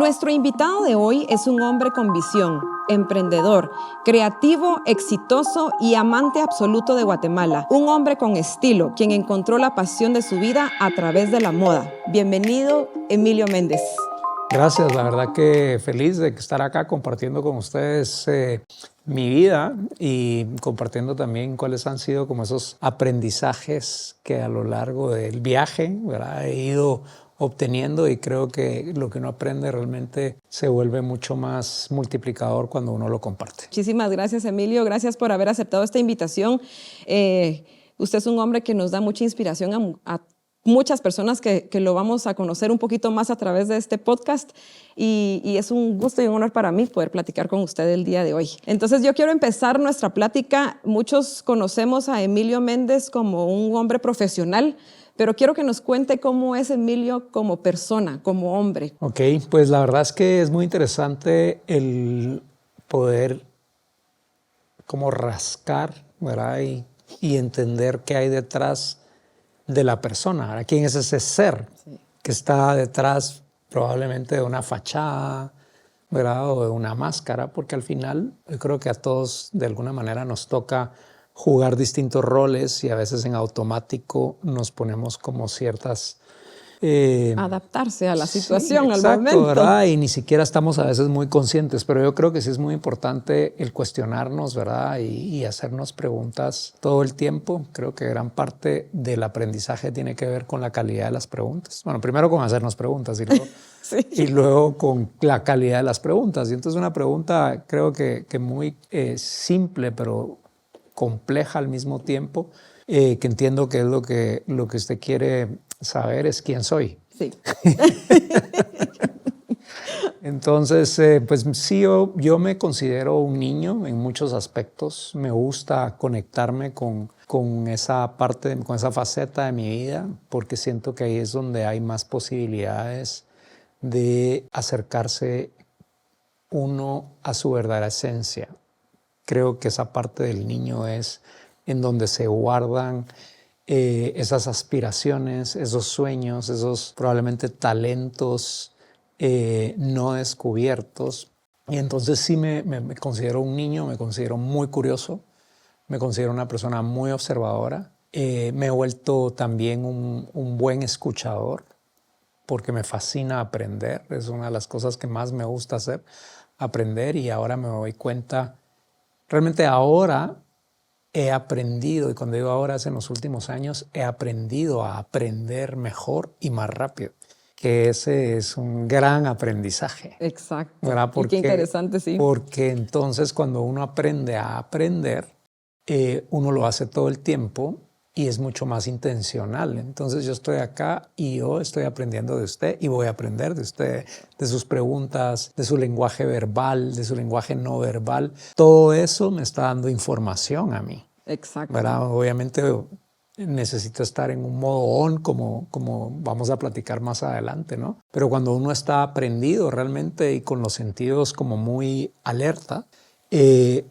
Nuestro invitado de hoy es un hombre con visión, emprendedor, creativo, exitoso y amante absoluto de Guatemala. Un hombre con estilo, quien encontró la pasión de su vida a través de la moda. Bienvenido, Emilio Méndez. Gracias, la verdad que feliz de estar acá compartiendo con ustedes mi vida y compartiendo también cuáles han sido como esos aprendizajes que a lo largo del viaje, ¿verdad?, he ido obteniendo, y creo que lo que uno aprende realmente se vuelve mucho más multiplicador cuando uno lo comparte. Muchísimas gracias, Emilio. Gracias por haber aceptado esta invitación. Usted es un hombre que nos da mucha inspiración a muchas personas que lo vamos a conocer un poquito más a través de este podcast y es un gusto y un honor para mí poder platicar con usted el día de hoy. Entonces yo quiero empezar nuestra plática. Muchos conocemos a Emilio Méndez como un hombre profesional, pero quiero que nos cuente cómo es Emilio como persona, como hombre. Ok, pues la verdad es que es muy interesante el poder como rascar, ¿verdad?, y entender qué hay detrás de la persona. ¿Verdad? ¿Quién es ese ser que está detrás probablemente de una fachada, ¿verdad?, o de una máscara? Porque al final yo creo que a todos de alguna manera nos toca jugar distintos roles y a veces en automático nos ponemos como ciertas... adaptarse a la situación, sí, exacto, al momento. ¿verdad? Y ni siquiera estamos a veces muy conscientes, pero yo creo que sí es muy importante el cuestionarnos, ¿verdad? Y hacernos preguntas todo el tiempo. Creo que gran parte del aprendizaje tiene que ver con la calidad de las preguntas. Bueno, primero con hacernos preguntas y luego, Sí. y luego con la calidad de las preguntas. Y entonces una pregunta creo que muy simple, pero compleja al mismo tiempo, que entiendo que es lo que usted quiere saber es quién soy. Sí. Entonces, pues sí, yo me considero un niño en muchos aspectos. Me gusta conectarme con esa parte, con esa faceta de mi vida, porque siento que ahí es donde hay más posibilidades de acercarse uno a su verdadera esencia. Creo que esa parte del niño es en donde se guardan esas aspiraciones, esos sueños, esos probablemente talentos no descubiertos. Y entonces sí me considero un niño, me considero muy curioso, me considero una persona muy observadora. Me he vuelto también un buen escuchador porque me fascina aprender. Es una de las cosas que más me gusta hacer, aprender, y ahora me doy cuenta, realmente ahora he aprendido, y cuando digo ahora es en los últimos años, he aprendido a aprender mejor y más rápido, que ese es un gran aprendizaje. Exacto. ¿Verdad? Y qué interesante, sí. Porque entonces cuando uno aprende a aprender, uno lo hace todo el tiempo y es mucho más intencional. Entonces yo estoy acá y yo estoy aprendiendo de usted y voy a aprender de usted, de sus preguntas, de su lenguaje verbal, de su lenguaje no verbal. Todo eso me está dando información a mí. Exacto. ¿Verdad? Obviamente necesito estar en un modo on, como vamos a platicar más adelante, ¿no? Pero cuando uno está aprendido realmente y con los sentidos como muy alerta,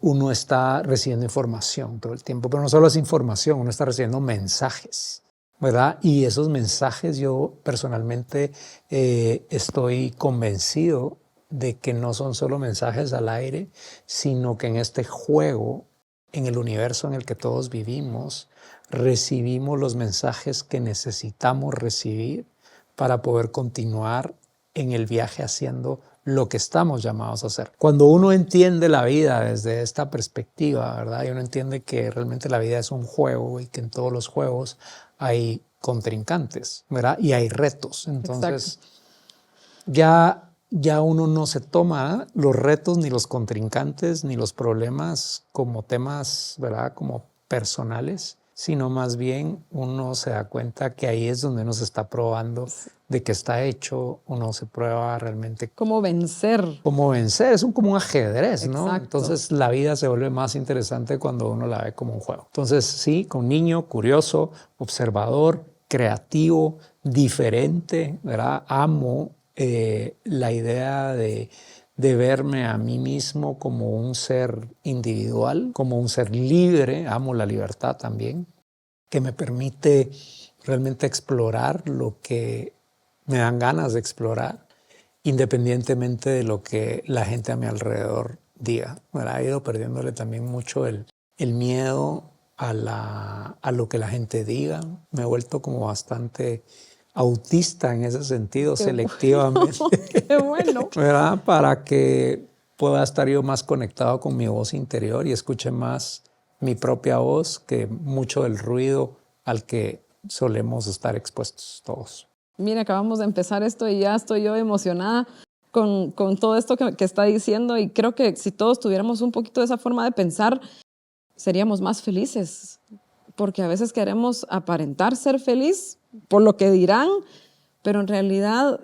uno está recibiendo información todo el tiempo. Pero no solo es información, uno está recibiendo mensajes, ¿verdad? Y esos mensajes yo personalmente estoy convencido de que no son solo mensajes al aire, sino que en este juego, en el universo en el que todos vivimos, recibimos los mensajes que necesitamos recibir para poder continuar en el viaje haciendo lo que estamos llamados a hacer. Cuando uno entiende la vida desde esta perspectiva, ¿verdad? Y uno entiende que realmente la vida es un juego y que en todos los juegos hay contrincantes, ¿verdad? Y hay retos. Entonces, ya uno no se toma los retos, ni los contrincantes, ni los problemas como temas, ¿verdad?, como personales, sino más bien uno se da cuenta que ahí es donde uno se está probando de qué está hecho, uno se prueba realmente cómo vencer. Cómo vencer, es como un ajedrez, ¿no? Exacto. Entonces la vida se vuelve más interesante cuando uno la ve como un juego. Entonces sí, con niño, curioso, observador, creativo, diferente, ¿verdad? Amo la idea de verme a mí mismo como un ser individual, como un ser libre. Amo la libertad también, que me permite realmente explorar lo que me dan ganas de explorar independientemente de lo que la gente a mi alrededor diga. ¿Verdad? He ido perdiéndole también mucho el miedo a lo que la gente diga. Me he vuelto como bastante autista en ese sentido, selectivamente. Qué bueno. ¿Verdad? Para que pueda estar yo más conectado con mi voz interior y escuche más mi propia voz que mucho del ruido al que solemos estar expuestos todos. Mira, acabamos de empezar esto y ya estoy yo emocionada con todo esto que está diciendo, y creo que si todos tuviéramos un poquito de esa forma de pensar, seríamos más felices, porque a veces queremos aparentar ser feliz por lo que dirán, pero en realidad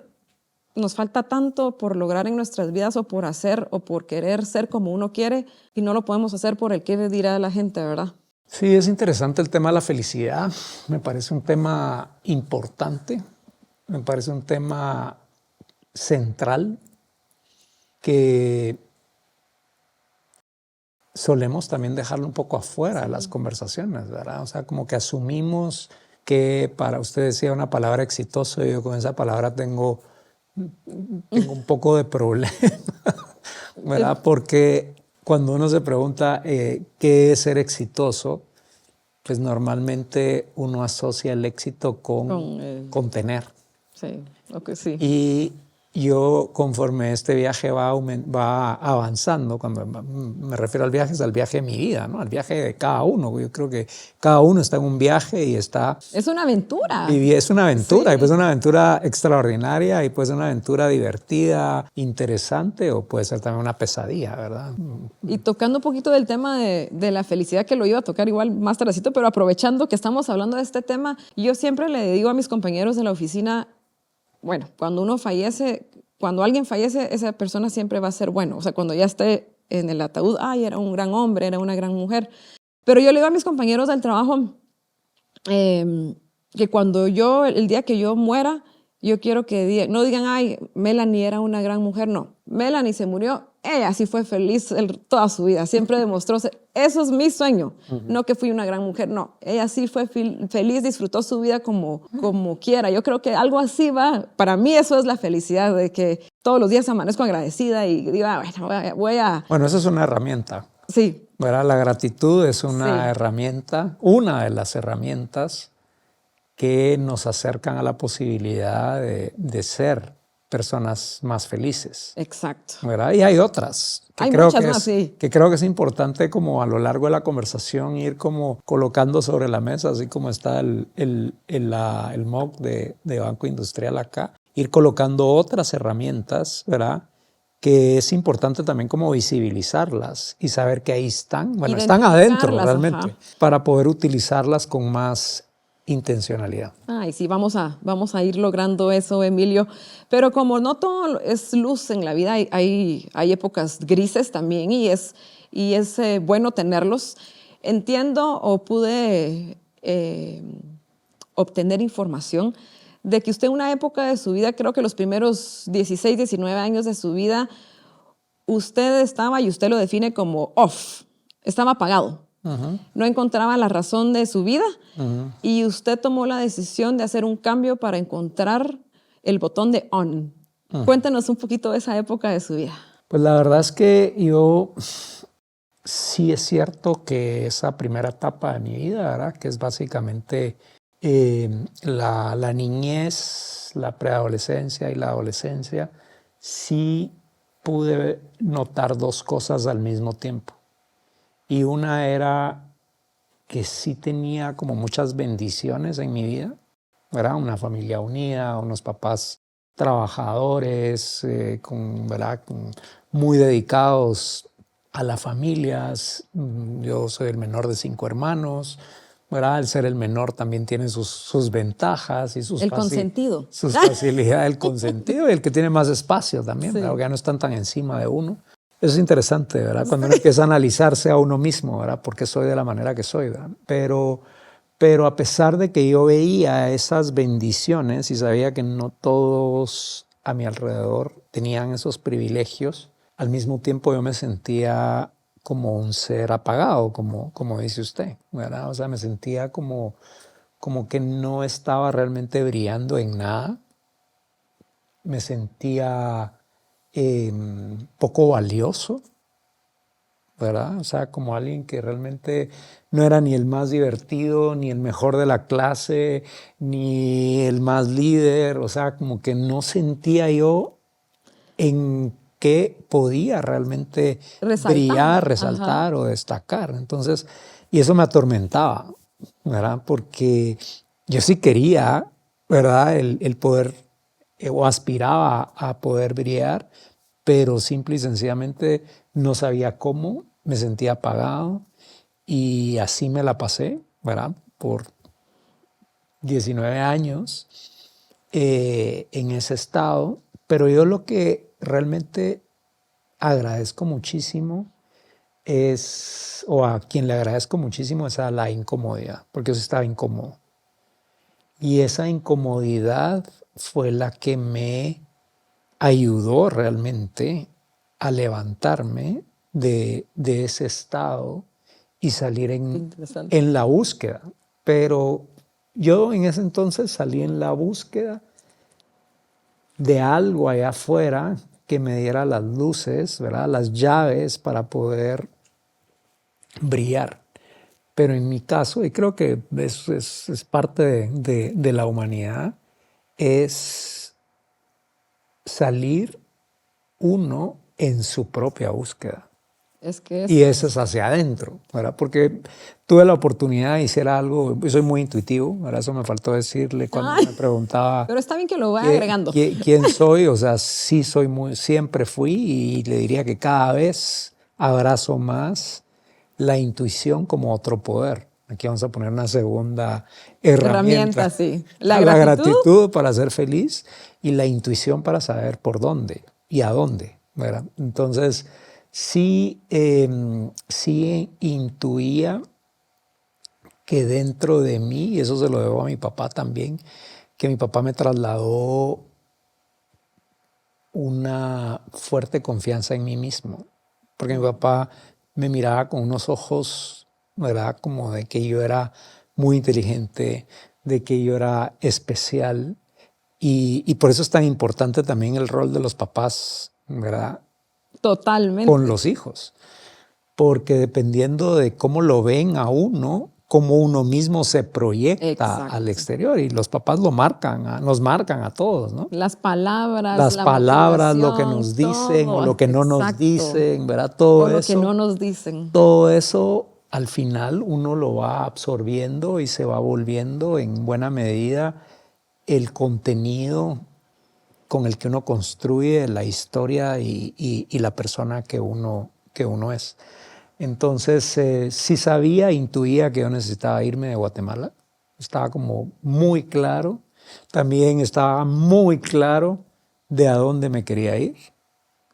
nos falta tanto por lograr en nuestras vidas, o por hacer, o por querer ser como uno quiere, y no lo podemos hacer por el qué dirá la gente, ¿verdad? Sí, es interesante el tema de la felicidad. Me parece un tema importante, me parece un tema central que solemos también dejarlo un poco afuera de las conversaciones, ¿verdad? O sea, como que asumimos que para usted decía una palabra exitoso y yo con esa palabra tengo un poco de problema, ¿verdad? Porque cuando uno se pregunta qué es ser exitoso, pues normalmente uno asocia el éxito con tener. Sí, okay, sí. Y yo, conforme este viaje va avanzando, cuando me refiero al viaje, es al viaje de mi vida, ¿no? Al viaje de cada uno. Yo creo que cada uno está en un viaje y está... Es una aventura. Y es una aventura, Sí. y puede ser una aventura extraordinaria, y puede ser una aventura divertida, interesante, o puede ser también una pesadilla, ¿verdad? Y tocando un poquito del tema de la felicidad, que lo iba a tocar igual más tardecito, pero aprovechando que estamos hablando de este tema, yo siempre le digo a mis compañeros de la oficina, bueno, cuando uno fallece, cuando alguien fallece, esa persona siempre va a ser bueno. O sea, cuando ya esté en el ataúd, ay, era un gran hombre, era una gran mujer. Pero yo le digo a mis compañeros del trabajo que cuando el día que yo muera, yo quiero que no digan, ay, Melanie era una gran mujer. No, Melanie se murió, ella sí fue feliz toda su vida, siempre demostró eso es mi sueño, no que fui una gran mujer, no, ella sí fue feliz, disfrutó su vida como quiera. Yo creo que algo así va, para mí eso es la felicidad, de que todos los días amanezco agradecida y digo, bueno, voy a... Bueno, eso es una herramienta. Sí. ¿Verdad? La gratitud es una Sí. herramienta, una de las herramientas que nos acercan a la posibilidad de ser personas más felices. Exacto. ¿Verdad? Y hay otras que Hay creo muchas que más, es, sí. que creo que es importante como a lo largo de la conversación ir como colocando sobre la mesa, así como está el MOOC de Banco Industrial acá, ir colocando otras herramientas, ¿verdad? Que es importante también como visibilizarlas y saber que ahí están, bueno, están adentro realmente, Ajá. para poder utilizarlas con más intencionalidad. Ay, sí, vamos a ir logrando eso, Emilio. Pero como no todo es luz en la vida, hay épocas grises también, y es bueno tenerlos. Entiendo, o pude obtener información de que usted en una época de su vida, creo que los primeros 16, 19 años de su vida, usted estaba, y usted lo define como off, estaba apagado. No encontraba la razón de su vida, y usted tomó la decisión de hacer un cambio para encontrar el botón de on. Cuéntenos un poquito de esa época de su vida. Pues la verdad es que yo sí es cierto que esa primera etapa de mi vida, ¿verdad? Que es básicamente la niñez, la preadolescencia y la adolescencia, sí pude notar dos cosas al mismo tiempo. Y una era que sí tenía como muchas bendiciones en mi vida, ¿verdad? Una familia unida, unos papás trabajadores, ¿verdad? Muy dedicados a las familias. Yo soy el menor de 5 hermanos, ¿verdad? El ser el menor también tiene sus ventajas y sus consentido. Sus facilidades, el consentido, y el que tiene más espacio también, Sí. ¿verdad? Ya no están tan encima de uno. Eso es interesante, ¿verdad? Cuando uno empieza a analizarse a uno mismo, ¿verdad? ¿Por qué soy de la manera que soy, ¿verdad? Pero a pesar de que yo veía esas bendiciones y sabía que no todos a mi alrededor tenían esos privilegios, al mismo tiempo yo me sentía como un ser apagado, como dice usted, ¿verdad? O sea, me sentía como que no estaba realmente brillando en nada. me sentía poco valioso, ¿verdad? O sea, como alguien que realmente no era ni el más divertido, ni el mejor de la clase, ni el más líder. O sea, como que no sentía yo en qué podía realmente brillar, Resaltar. Ajá. resaltar o destacar. Entonces, y eso me atormentaba, ¿verdad? Porque yo sí quería, ¿verdad? El poder, o aspiraba a poder brillar, pero simple y sencillamente no sabía cómo, me sentía apagado y así me la pasé, ¿verdad? Por 19 años en ese estado, pero yo lo que realmente agradezco muchísimo es, o a quien le agradezco muchísimo es a la incomodidad, porque yo sí estaba incómodo. Y esa incomodidad fue la que me ayudó realmente a levantarme de ese estado y salir Interesante. en la búsqueda. Pero yo en ese entonces salí en la búsqueda de algo allá afuera que me diera las luces, ¿verdad? Las llaves para poder brillar. Pero en mi caso, y creo que es parte de la humanidad, es salir uno en su propia búsqueda. Es que Y es... eso es hacia adentro, ¿verdad? Porque tuve la oportunidad de hacer algo, yo soy muy intuitivo, ¿verdad? Eso me faltó decirle cuando Ay, me preguntaba pero está bien que lo vaya agregando. quién soy. O sea, sí soy muy, siempre fui, y le diría que cada vez abrazo más la intuición como otro poder. Aquí vamos a poner una segunda herramienta. Herramientas, sí. La La gratitud. gratitud para ser feliz y la intuición para saber por dónde y a dónde, ¿verdad? Entonces, sí, sí intuía que dentro de mí, y eso se lo debo a mi papá también, que mi papá me trasladó una fuerte confianza en mí mismo, porque mi papá me miraba con unos ojos, ¿verdad? Como de que yo era muy inteligente, de que yo era especial, y por eso es tan importante también el rol de los papás, ¿verdad? Con Totalmente. los hijos, porque dependiendo de cómo lo ven a uno, cómo uno mismo se proyecta al Exacto. exterior, y los papás lo marcan, nos marcan a todos, ¿no? Las palabras, Las la palabras, lo que motivación, nos dicen o todo. lo que no nos Exacto. dicen, ¿verdad? O lo que no nos dicen. Todo eso al final uno lo va absorbiendo y se va volviendo en buena medida el contenido con el que uno construye la historia y la persona que uno es. Entonces, sí sabía, intuía que yo necesitaba irme de Guatemala. Estaba como muy claro. También estaba muy claro de a dónde me quería ir.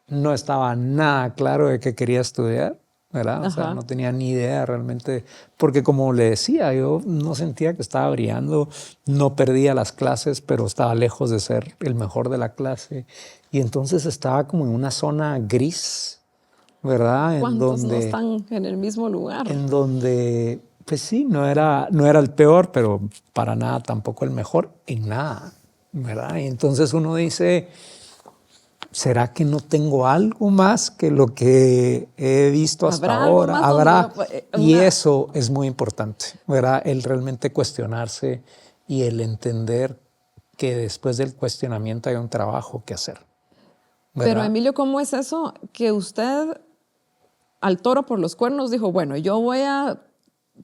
No estaba nada claro de qué quería estudiar, ¿verdad? O sea, Ajá. no tenía ni idea realmente, porque como le decía, yo no sentía que estaba brillando, no perdía las clases, pero estaba lejos de ser el mejor de la clase. Y entonces estaba como en una zona gris, ¿verdad? ¿Cuántos no están en el mismo lugar? En donde, pues sí, no era el peor, pero para nada tampoco el mejor en nada, ¿verdad? Y entonces uno dice, ¿será que no tengo algo más que lo que he visto hasta ¿Habrá algo ahora? más donde Habrá. yo... Y eso es muy importante, ¿verdad? El realmente cuestionarse y el entender que después del cuestionamiento hay un trabajo que hacer, Pero ¿verdad? Emilio, ¿cómo es eso que usted al toro por los cuernos dijo, bueno,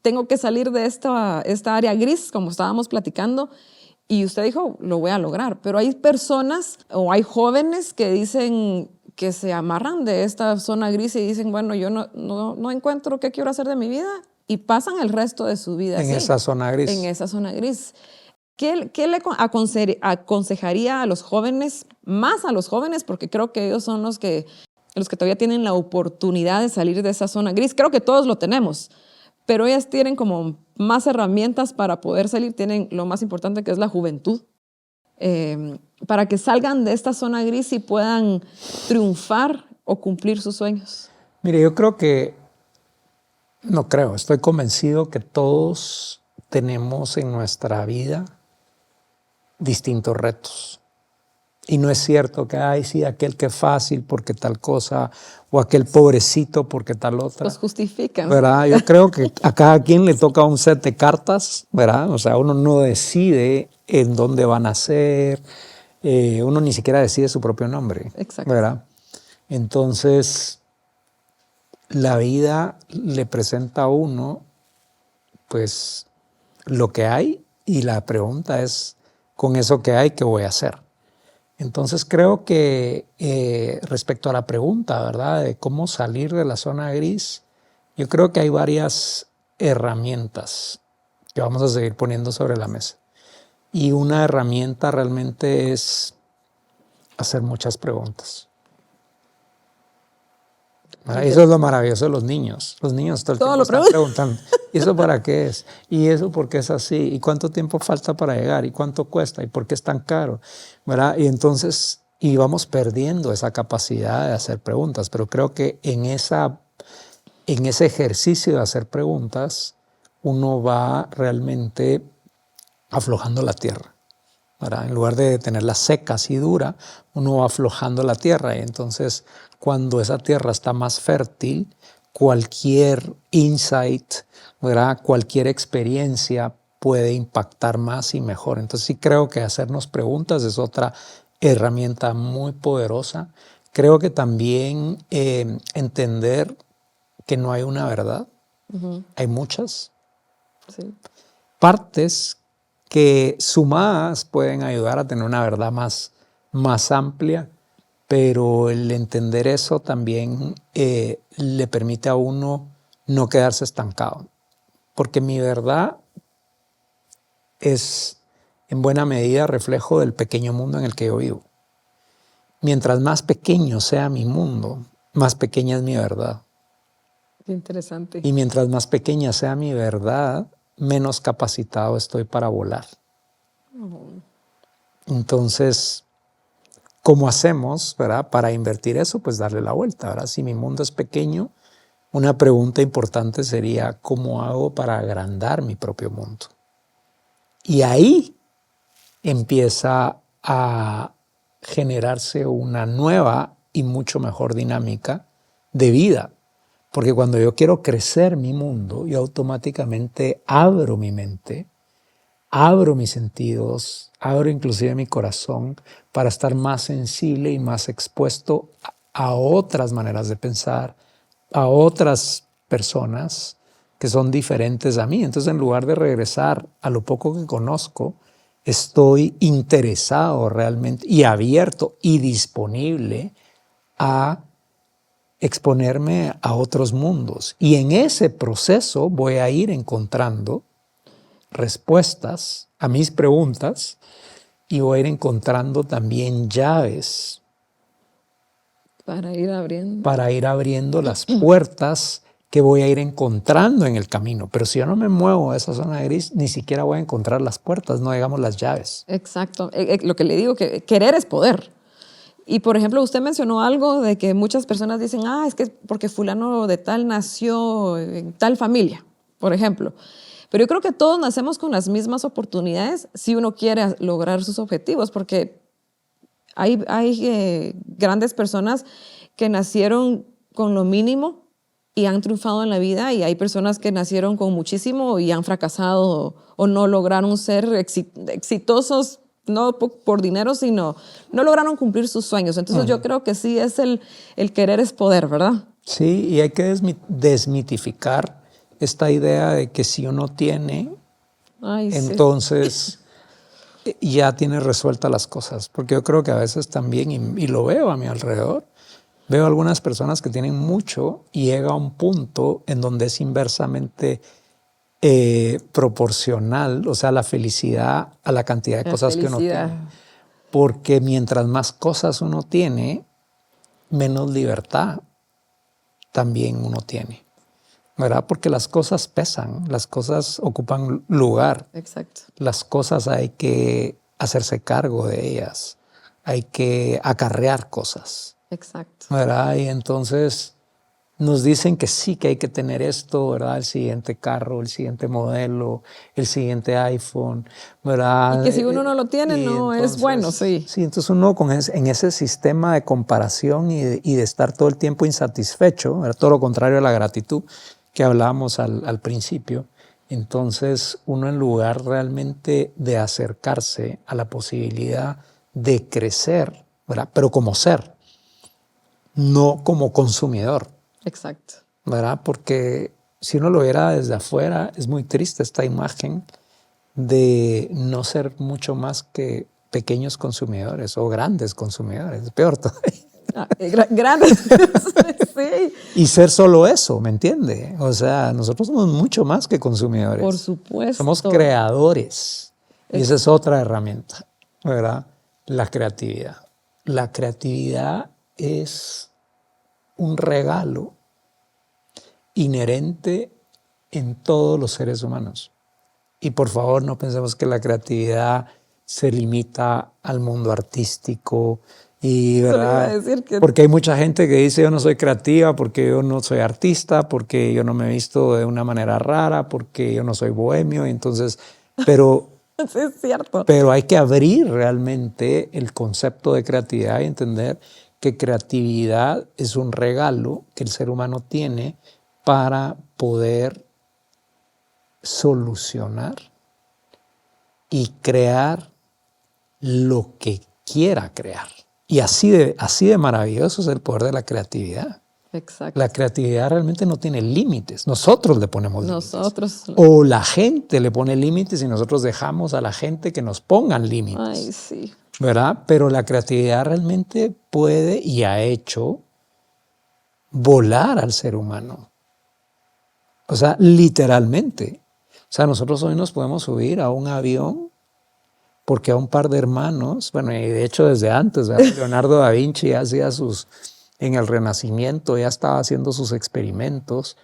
tengo que salir de esta área gris, como estábamos platicando, y usted dijo, lo voy a lograr? Pero hay personas o hay jóvenes que dicen que se amarran de esta zona gris y dicen, bueno, yo no encuentro qué quiero hacer de mi vida, y pasan el resto de su vida En así, esa zona en gris. esa zona gris. ¿Qué le aconsejaría a los jóvenes, más a los jóvenes, porque creo que ellos son los que todavía tienen la oportunidad de salir de esa zona gris? Creo que todos lo tenemos, pero ellas tienen como más herramientas para poder salir, tienen lo más importante, que es la juventud, para que salgan de esta zona gris y puedan triunfar o cumplir sus sueños. Mire, yo creo que, no creo, estoy convencido que todos tenemos en nuestra vida distintos retos. Y no es cierto que, ay, sí, aquel que es fácil porque tal cosa, o aquel pobrecito porque tal otra. Los justifican. ¿Verdad? Yo creo que a cada quien le toca un set de cartas, ¿verdad? O sea, uno no decide en dónde va a nacer, uno ni siquiera decide su propio nombre, Exacto. ¿verdad? Entonces, la vida le presenta a uno, pues, lo que hay, y la pregunta es, con eso que hay, ¿qué voy a hacer? Entonces creo que respecto a la pregunta, ¿verdad?, de cómo salir de la zona gris, yo creo que hay varias herramientas que vamos a seguir poniendo sobre la mesa. Y una herramienta realmente es hacer muchas preguntas. Eso es lo maravilloso de los niños. Los niños todo el tiempo están preguntando, ¿y eso para qué es? ¿Y eso por qué es así? ¿Y cuánto tiempo falta para llegar? ¿Y cuánto cuesta? ¿Y por qué es tan caro? ¿Verdad? Y entonces vamos perdiendo esa capacidad de hacer preguntas. Pero creo que en ese ejercicio de hacer preguntas, uno va realmente aflojando la tierra, ¿verdad? En lugar de tenerla seca así dura, uno va aflojando la tierra, y entonces cuando esa tierra está más fértil, cualquier insight, ¿verdad?, cualquier experiencia puede impactar más y mejor. Entonces sí creo que hacernos preguntas es otra herramienta muy poderosa. Creo que también entender que no hay una verdad, hay muchas partes que sumadas pueden ayudar a tener una verdad más amplia, pero el entender eso también le permite a uno no quedarse estancado, porque mi verdad es en buena medida reflejo del pequeño mundo en el que yo vivo. Mientras más pequeño sea mi mundo, más pequeña es mi verdad. Qué interesante. Y mientras más pequeña sea mi verdad, menos capacitado estoy para volar. Entonces, ¿cómo hacemos, verdad, para invertir eso? Pues darle la vuelta, ¿verdad? Si mi mundo es pequeño, una pregunta importante sería, ¿cómo hago para agrandar mi propio mundo? Y ahí empieza a generarse una nueva y mucho mejor dinámica de vida. Porque cuando yo quiero crecer mi mundo, yo automáticamente abro mi mente, abro mis sentidos, abro inclusive mi corazón para estar más sensible y más expuesto a otras maneras de pensar, a otras personas que son diferentes a mí. Entonces, en lugar de regresar a lo poco que conozco, estoy interesado realmente y abierto y disponible a exponerme a otros mundos. Y en ese proceso voy a ir encontrando respuestas a mis preguntas y voy a ir encontrando también llaves para ir abriendo las puertas que voy a ir encontrando en el camino. Pero si yo no me muevo a esa zona gris, ni siquiera voy a encontrar las puertas, no digamos las llaves. Exacto. Lo que le digo, que querer es poder. Y, por ejemplo, usted mencionó algo de que muchas personas dicen, es que porque fulano de tal nació en tal familia, por ejemplo. Pero yo creo que todos nacemos con las mismas oportunidades si uno quiere lograr sus objetivos, porque hay grandes personas que nacieron con lo mínimo y han triunfado en la vida, y hay personas que nacieron con muchísimo y han fracasado o no lograron ser exitosos, no por dinero, sino no lograron cumplir sus sueños. Entonces yo creo que sí es el querer es poder, ¿verdad? Sí, y hay que desmitificar esta idea de que si uno tiene, entonces ya tiene resueltas las cosas. Porque yo creo que a veces también, y lo veo a mi alrededor, veo algunas personas que tienen mucho y llega a un punto en donde es inversamente proporcional, o sea, la felicidad a la cantidad de cosas que uno tiene. Porque mientras más cosas uno tiene, menos libertad también uno tiene, ¿verdad? Porque las cosas pesan, las cosas ocupan lugar. Exacto. Las cosas hay que hacerse cargo de ellas, hay que acarrear cosas. Exacto. ¿Verdad? Y entonces nos dicen que sí, que hay que tener esto, ¿verdad? El siguiente carro, el siguiente modelo, el siguiente iPhone, Y ¿verdad? que si uno no lo tiene, Y no es bueno, entonces, sí. sí, entonces uno en ese sistema de comparación y de estar todo el tiempo insatisfecho, ¿verdad? Todo lo contrario a la gratitud que hablábamos al principio, entonces uno en lugar realmente de acercarse a la posibilidad de crecer, ¿verdad? Pero como ser, no como consumidor, Exacto. ¿verdad? Porque si uno lo viera desde afuera, es muy triste esta imagen de no ser mucho más que pequeños consumidores o grandes consumidores, es peor todavía. Grandes, sí. Y ser solo eso, ¿me entiende? O sea, nosotros somos mucho más que Por consumidores. Somos supuesto. creadores. Y esa es otra herramienta, ¿verdad? La creatividad. La creatividad es un regalo inherente en todos los seres humanos. Y por favor, no pensemos que la creatividad se limita al mundo artístico y, Eso le iba a ¿verdad? decir que Porque hay mucha gente que dice yo no soy creativa porque yo no soy artista, porque yo no me he visto de una manera rara, porque yo no soy bohemio, entonces, pero sí es cierto. pero hay que abrir realmente el concepto de creatividad y entender que creatividad es un regalo que el ser humano tiene para poder solucionar y crear lo que quiera crear. Y así de maravilloso es el poder de la creatividad. Exacto. La creatividad realmente no tiene límites. Nosotros le ponemos límites. Nosotros. O la gente le pone límites y nosotros dejamos a la gente que nos pongan límites. Ay, sí. ¿Verdad? Pero la creatividad realmente puede y ha hecho volar al ser humano. O sea, literalmente. O sea, nosotros hoy nos podemos subir a un avión porque a un par de hermanos, bueno, y de hecho desde antes, ¿verdad? Leonardo da Vinci hacía en el Renacimiento ya estaba haciendo sus experimentos,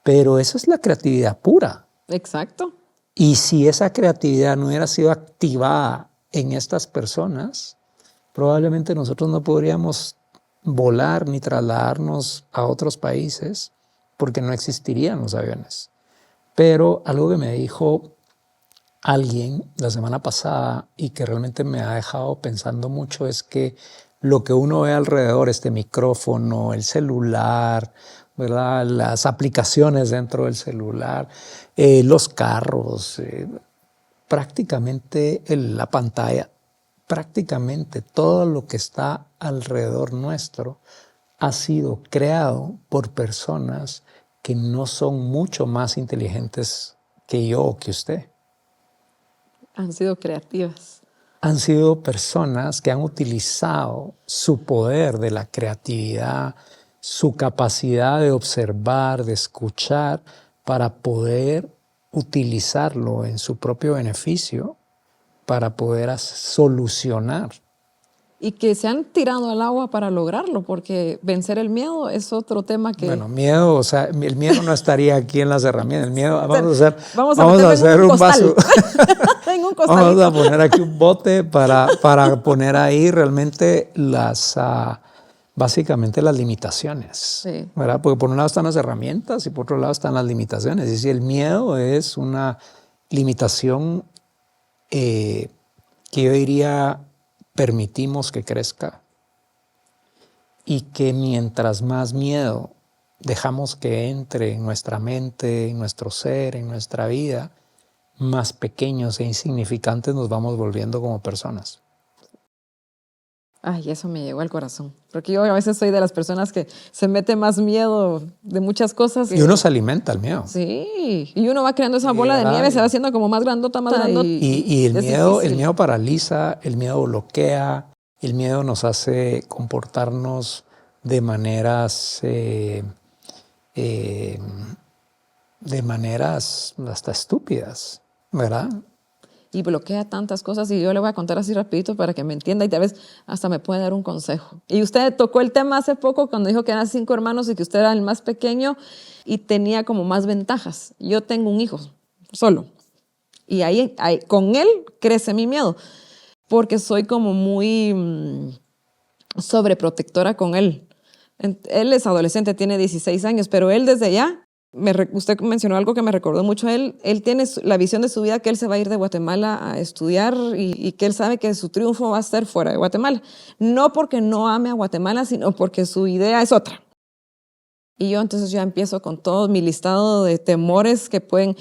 pero esa es la creatividad pura. Exacto. Y si esa creatividad no hubiera sido activada en estas personas, probablemente nosotros no podríamos volar ni trasladarnos a otros países porque no existirían los aviones. Pero algo que me dijo alguien la semana pasada y que realmente me ha dejado pensando mucho es que lo que uno ve alrededor, este micrófono, el celular, ¿verdad? Las aplicaciones dentro del celular, los carros, prácticamente la pantalla, prácticamente todo lo que está alrededor nuestro ha sido creado por personas que no son mucho más inteligentes que yo o que usted. Han sido creativas. Han sido personas que han utilizado su poder de la creatividad, su capacidad de observar, de escuchar, para poder utilizarlo en su propio beneficio, para poder solucionar. Y que se han tirado al agua para lograrlo, porque vencer el miedo es otro tema que... Bueno, miedo, o sea, el miedo no estaría aquí en las herramientas. El miedo, vamos a hacer un vaso. en un Vamos a poner aquí un bote para poner ahí realmente básicamente las limitaciones. Sí. ¿Verdad? Porque por un lado están las herramientas y por otro lado están las limitaciones. Y si el miedo es una limitación que yo diría permitimos que crezca y que mientras más miedo dejamos que entre en nuestra mente, en nuestro ser, en nuestra vida, más pequeños e insignificantes nos vamos volviendo como personas. Ay, eso me llegó al corazón. Porque yo a veces soy de las personas que se mete más miedo de muchas cosas. Y uno se alimenta al miedo. Sí, y uno va creando esa bola de nieve, se va haciendo como más grandota, más grandota. Y el miedo paraliza, el miedo bloquea, el miedo nos hace comportarnos de maneras hasta estúpidas, ¿verdad? Y bloquea tantas cosas, y yo le voy a contar así rapidito para que me entienda y tal vez hasta me puede dar un consejo. Y usted tocó el tema hace poco cuando dijo que eran 5 hermanos y que usted era el más pequeño y tenía como más ventajas. Yo tengo un hijo solo y ahí con él crece mi miedo porque soy como muy sobreprotectora con él. Él es adolescente, tiene 16 años, pero él desde ya, usted mencionó algo que me recordó mucho a él. Él tiene la visión de su vida que él se va a ir de Guatemala a estudiar y que él sabe que su triunfo va a ser fuera de Guatemala. No porque no ame a Guatemala, sino porque su idea es otra. Y yo entonces ya empiezo con todo mi listado de temores que pueden...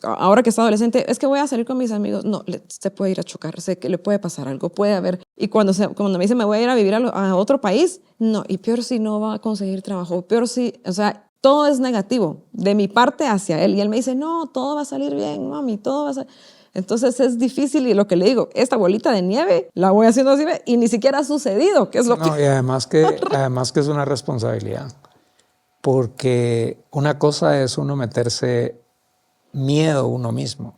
ahora que está adolescente, es que voy a salir con mis amigos. No, se puede ir a chocar, sé que le puede pasar algo, puede haber. Y cuando me dice me voy a ir a vivir a otro país, no, y peor si no va a conseguir trabajo, peor si, o sea, todo es negativo de mi parte hacia él. Y él me dice, no, todo va a salir bien, mami, todo va a salir. Entonces es difícil y lo que le digo, esta bolita de nieve la voy haciendo así y ni siquiera ha sucedido, que es lo No, que... y además que es una responsabilidad, porque una cosa es uno meterse miedo uno mismo.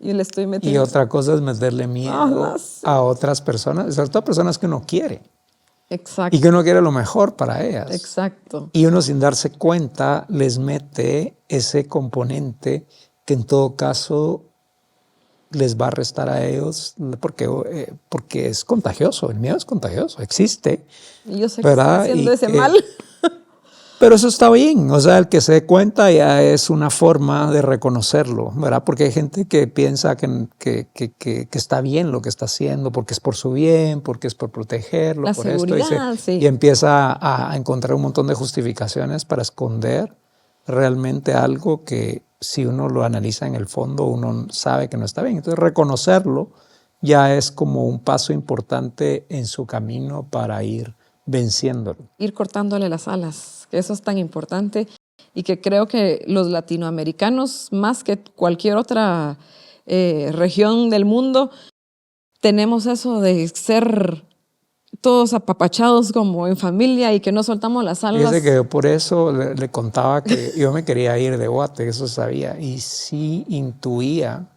Y le estoy Y metiendo... otra cosa es meterle miedo a otras personas, sobre todo personas que uno quiere. Exacto. Y que uno quiere lo mejor para ellas. Exacto. Y uno sin darse cuenta les mete ese componente que en todo caso les va a restar a ellos porque es contagioso, el miedo es contagioso, existe. Y yo sé que ¿verdad? estoy haciendo Y ese mal. Pero eso está bien, o sea, el que se dé cuenta ya es una forma de reconocerlo, ¿verdad? Porque hay gente que piensa que está bien lo que está haciendo, porque es por su bien, porque es por protegerlo, La por seguridad, esto, sí. y empieza a encontrar un montón de justificaciones para esconder realmente algo que si uno lo analiza en el fondo, uno sabe que no está bien. Entonces, reconocerlo ya es como un paso importante en su camino para ir venciéndolo. Ir cortándole las alas, que eso es tan importante y que creo que los latinoamericanos, más que cualquier otra región del mundo, tenemos eso de ser todos apapachados como en familia y que no soltamos las alas. Fíjese que yo por eso le contaba que yo me quería ir de Guate, eso sabía, y sí intuía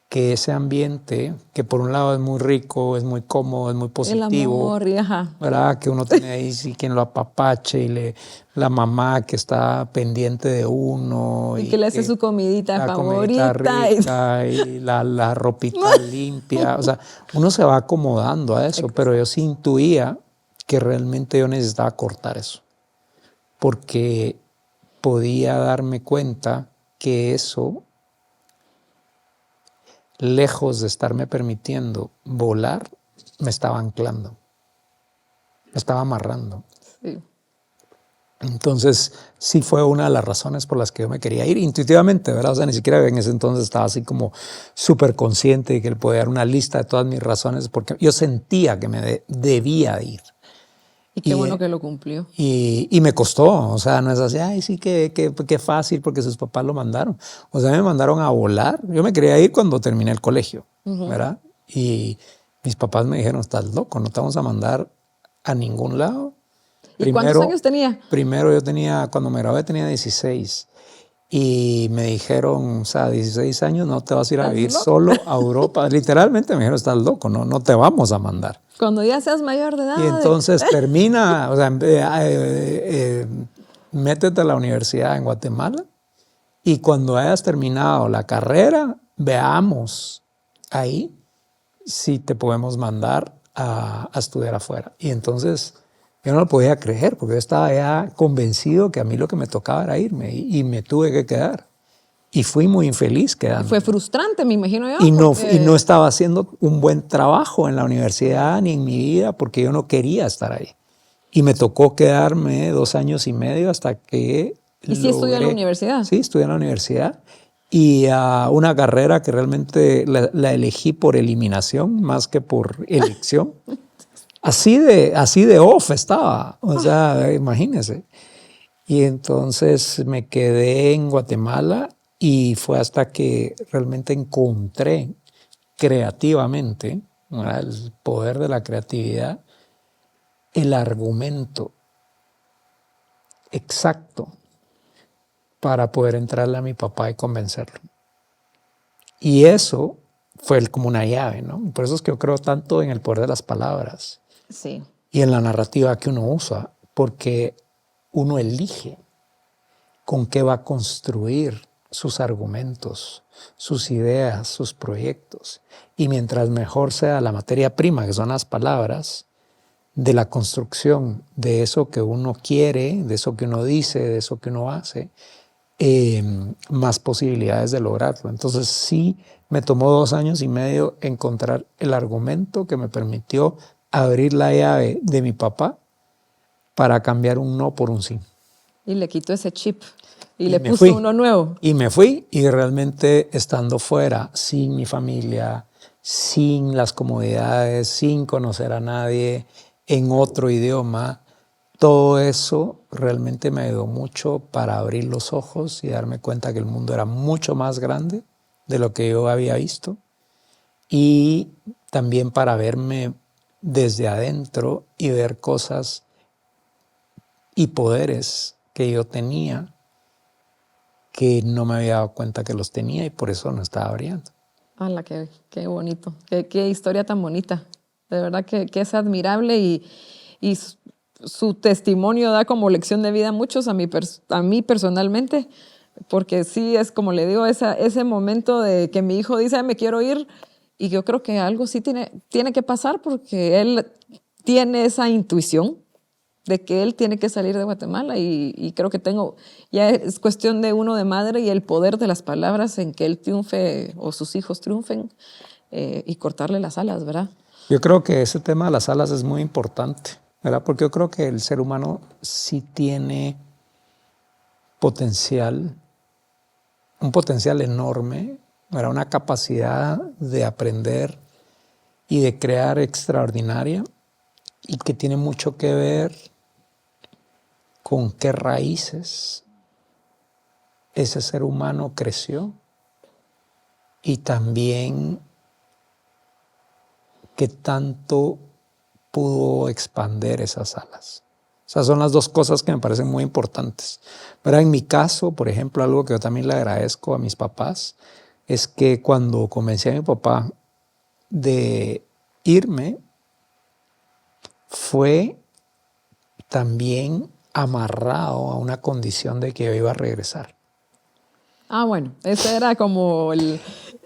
que ese ambiente, que por un lado es muy rico, es muy cómodo, es muy positivo, el amor, ajá, ¿verdad? Que uno tiene ahí sí quien lo apapache y la mamá que está pendiente de uno. y que le hace su comidita la favorita. comidita rica y la ropita limpia. O sea, uno se va acomodando a eso, pero yo sí intuía que realmente yo necesitaba cortar eso, porque podía darme cuenta que eso, lejos de estarme permitiendo volar, me estaba anclando, me estaba amarrando. Sí. Entonces, sí fue una de las razones por las que yo me quería ir intuitivamente, ¿verdad? O sea, ni siquiera en ese entonces estaba así como súper consciente de que le podía dar una lista de todas mis razones, porque yo sentía que me debía ir. Y qué bueno que lo cumplió. Y me costó, o sea, no es así, ay, sí, qué fácil porque sus papás lo mandaron. O sea, me mandaron a volar. Yo me quería ir cuando terminé el colegio, ¿verdad? Y mis papás me dijeron, estás loco, no te vamos a mandar a ningún lado. ¿Y cuántos años tenía? Primero yo tenía, cuando me gradué tenía 16. Y me dijeron, o sea, 16 años, no te vas a ir a vivir solo a Europa. Literalmente me dijeron, estás loco, no te vamos a mandar. Cuando ya seas mayor de edad. Y entonces termina, o sea, métete a la universidad en Guatemala y cuando hayas terminado la carrera, veamos ahí si te podemos mandar a estudiar afuera. Y entonces yo no lo podía creer porque yo estaba ya convencido que a mí lo que me tocaba era irme y me tuve que quedar. Y fui muy infeliz quedando. Fue frustrante, me imagino yo. Y no estaba haciendo un buen trabajo en la universidad ni en mi vida porque yo no quería estar ahí. Y me tocó quedarme 2 años y medio hasta que ¿Y sí estudió en la universidad? Sí, estudié en la universidad. Y una carrera que realmente la elegí por eliminación más que por elección. Así de off estaba. O sea, imagínense. Y entonces me quedé en Guatemala y fue hasta que realmente encontré creativamente, ¿verdad?, el poder de la creatividad, el argumento exacto para poder entrarle a mi papá y convencerlo. Y eso fue como una llave, ¿no? Por eso es que yo creo tanto en el poder de las palabras. Sí. Y en la narrativa que uno usa, porque uno elige con qué va a construir sus argumentos, sus ideas, sus proyectos. Y mientras mejor sea la materia prima, que son las palabras, de la construcción de eso que uno quiere, de eso que uno dice, de eso que uno hace, más posibilidades de lograrlo. Entonces sí me tomó 2 años y medio encontrar el argumento que me permitió abrir la llave de mi papá para cambiar un no por un sí. Y le quitó ese chip y Y le me puso fui. uno nuevo. Y me fui, y realmente estando fuera, sin mi familia, sin las comodidades, sin conocer a nadie, en otro idioma, todo eso realmente me ayudó mucho para abrir los ojos y darme cuenta que el mundo era mucho más grande de lo que yo había visto, y también para verme desde adentro y ver cosas y poderes que yo tenía que no me había dado cuenta que los tenía, y por eso no estaba brillando. ¡Hala, qué bonito! Qué historia tan bonita! De verdad que es admirable y su testimonio da como lección de vida a muchos, a mí personalmente, porque sí es como le digo, ese momento de que mi hijo dice, me quiero ir, y yo creo que algo sí tiene que pasar porque él tiene esa intuición de que él tiene que salir de Guatemala y creo que ya es cuestión de uno de madre y el poder de las palabras en que él triunfe o sus hijos triunfen y cortarle las alas, ¿verdad? Yo creo que ese tema de las alas es muy importante, ¿verdad? Porque yo creo que el ser humano sí tiene potencial, un potencial enorme, ¿verdad? Una capacidad de aprender y de crear extraordinaria, y que tiene mucho que ver con qué raíces ese ser humano creció, y también qué tanto pudo expander esas alas. O sea, son las dos cosas que me parecen muy importantes. Pero en mi caso, por ejemplo, algo que yo también le agradezco a mis papás es que cuando convencí a mi papá de irme, fue también amarrado a una condición de que yo iba a regresar. Ah, bueno, ese era como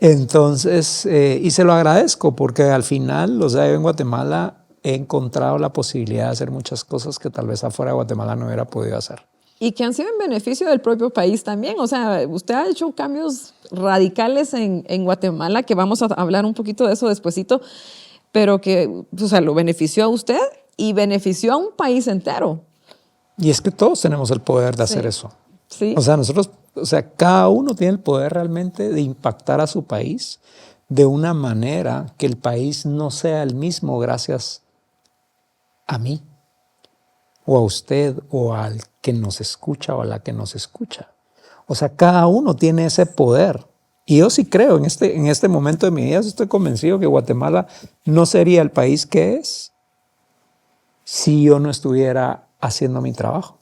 Entonces, y se lo agradezco porque al final, o sea, yo en Guatemala he encontrado la posibilidad de hacer muchas cosas que tal vez afuera de Guatemala no hubiera podido hacer. Y que han sido en beneficio del propio país también. O sea, usted ha hecho cambios radicales en Guatemala, que vamos a hablar un poquito de eso despuesito, pero que, o sea, lo benefició a usted y benefició a un país entero. Y es que todos tenemos el poder de hacer eso. Sí. O sea, nosotros, o sea, cada uno tiene el poder realmente de impactar a su país de una manera que el país no sea el mismo gracias a mí, o a usted, o al que nos escucha, o a la que nos escucha. O sea, cada uno tiene ese poder. Y yo sí creo, en este momento de mi vida, estoy convencido que Guatemala no sería el país que es si yo no estuviera haciendo mi trabajo.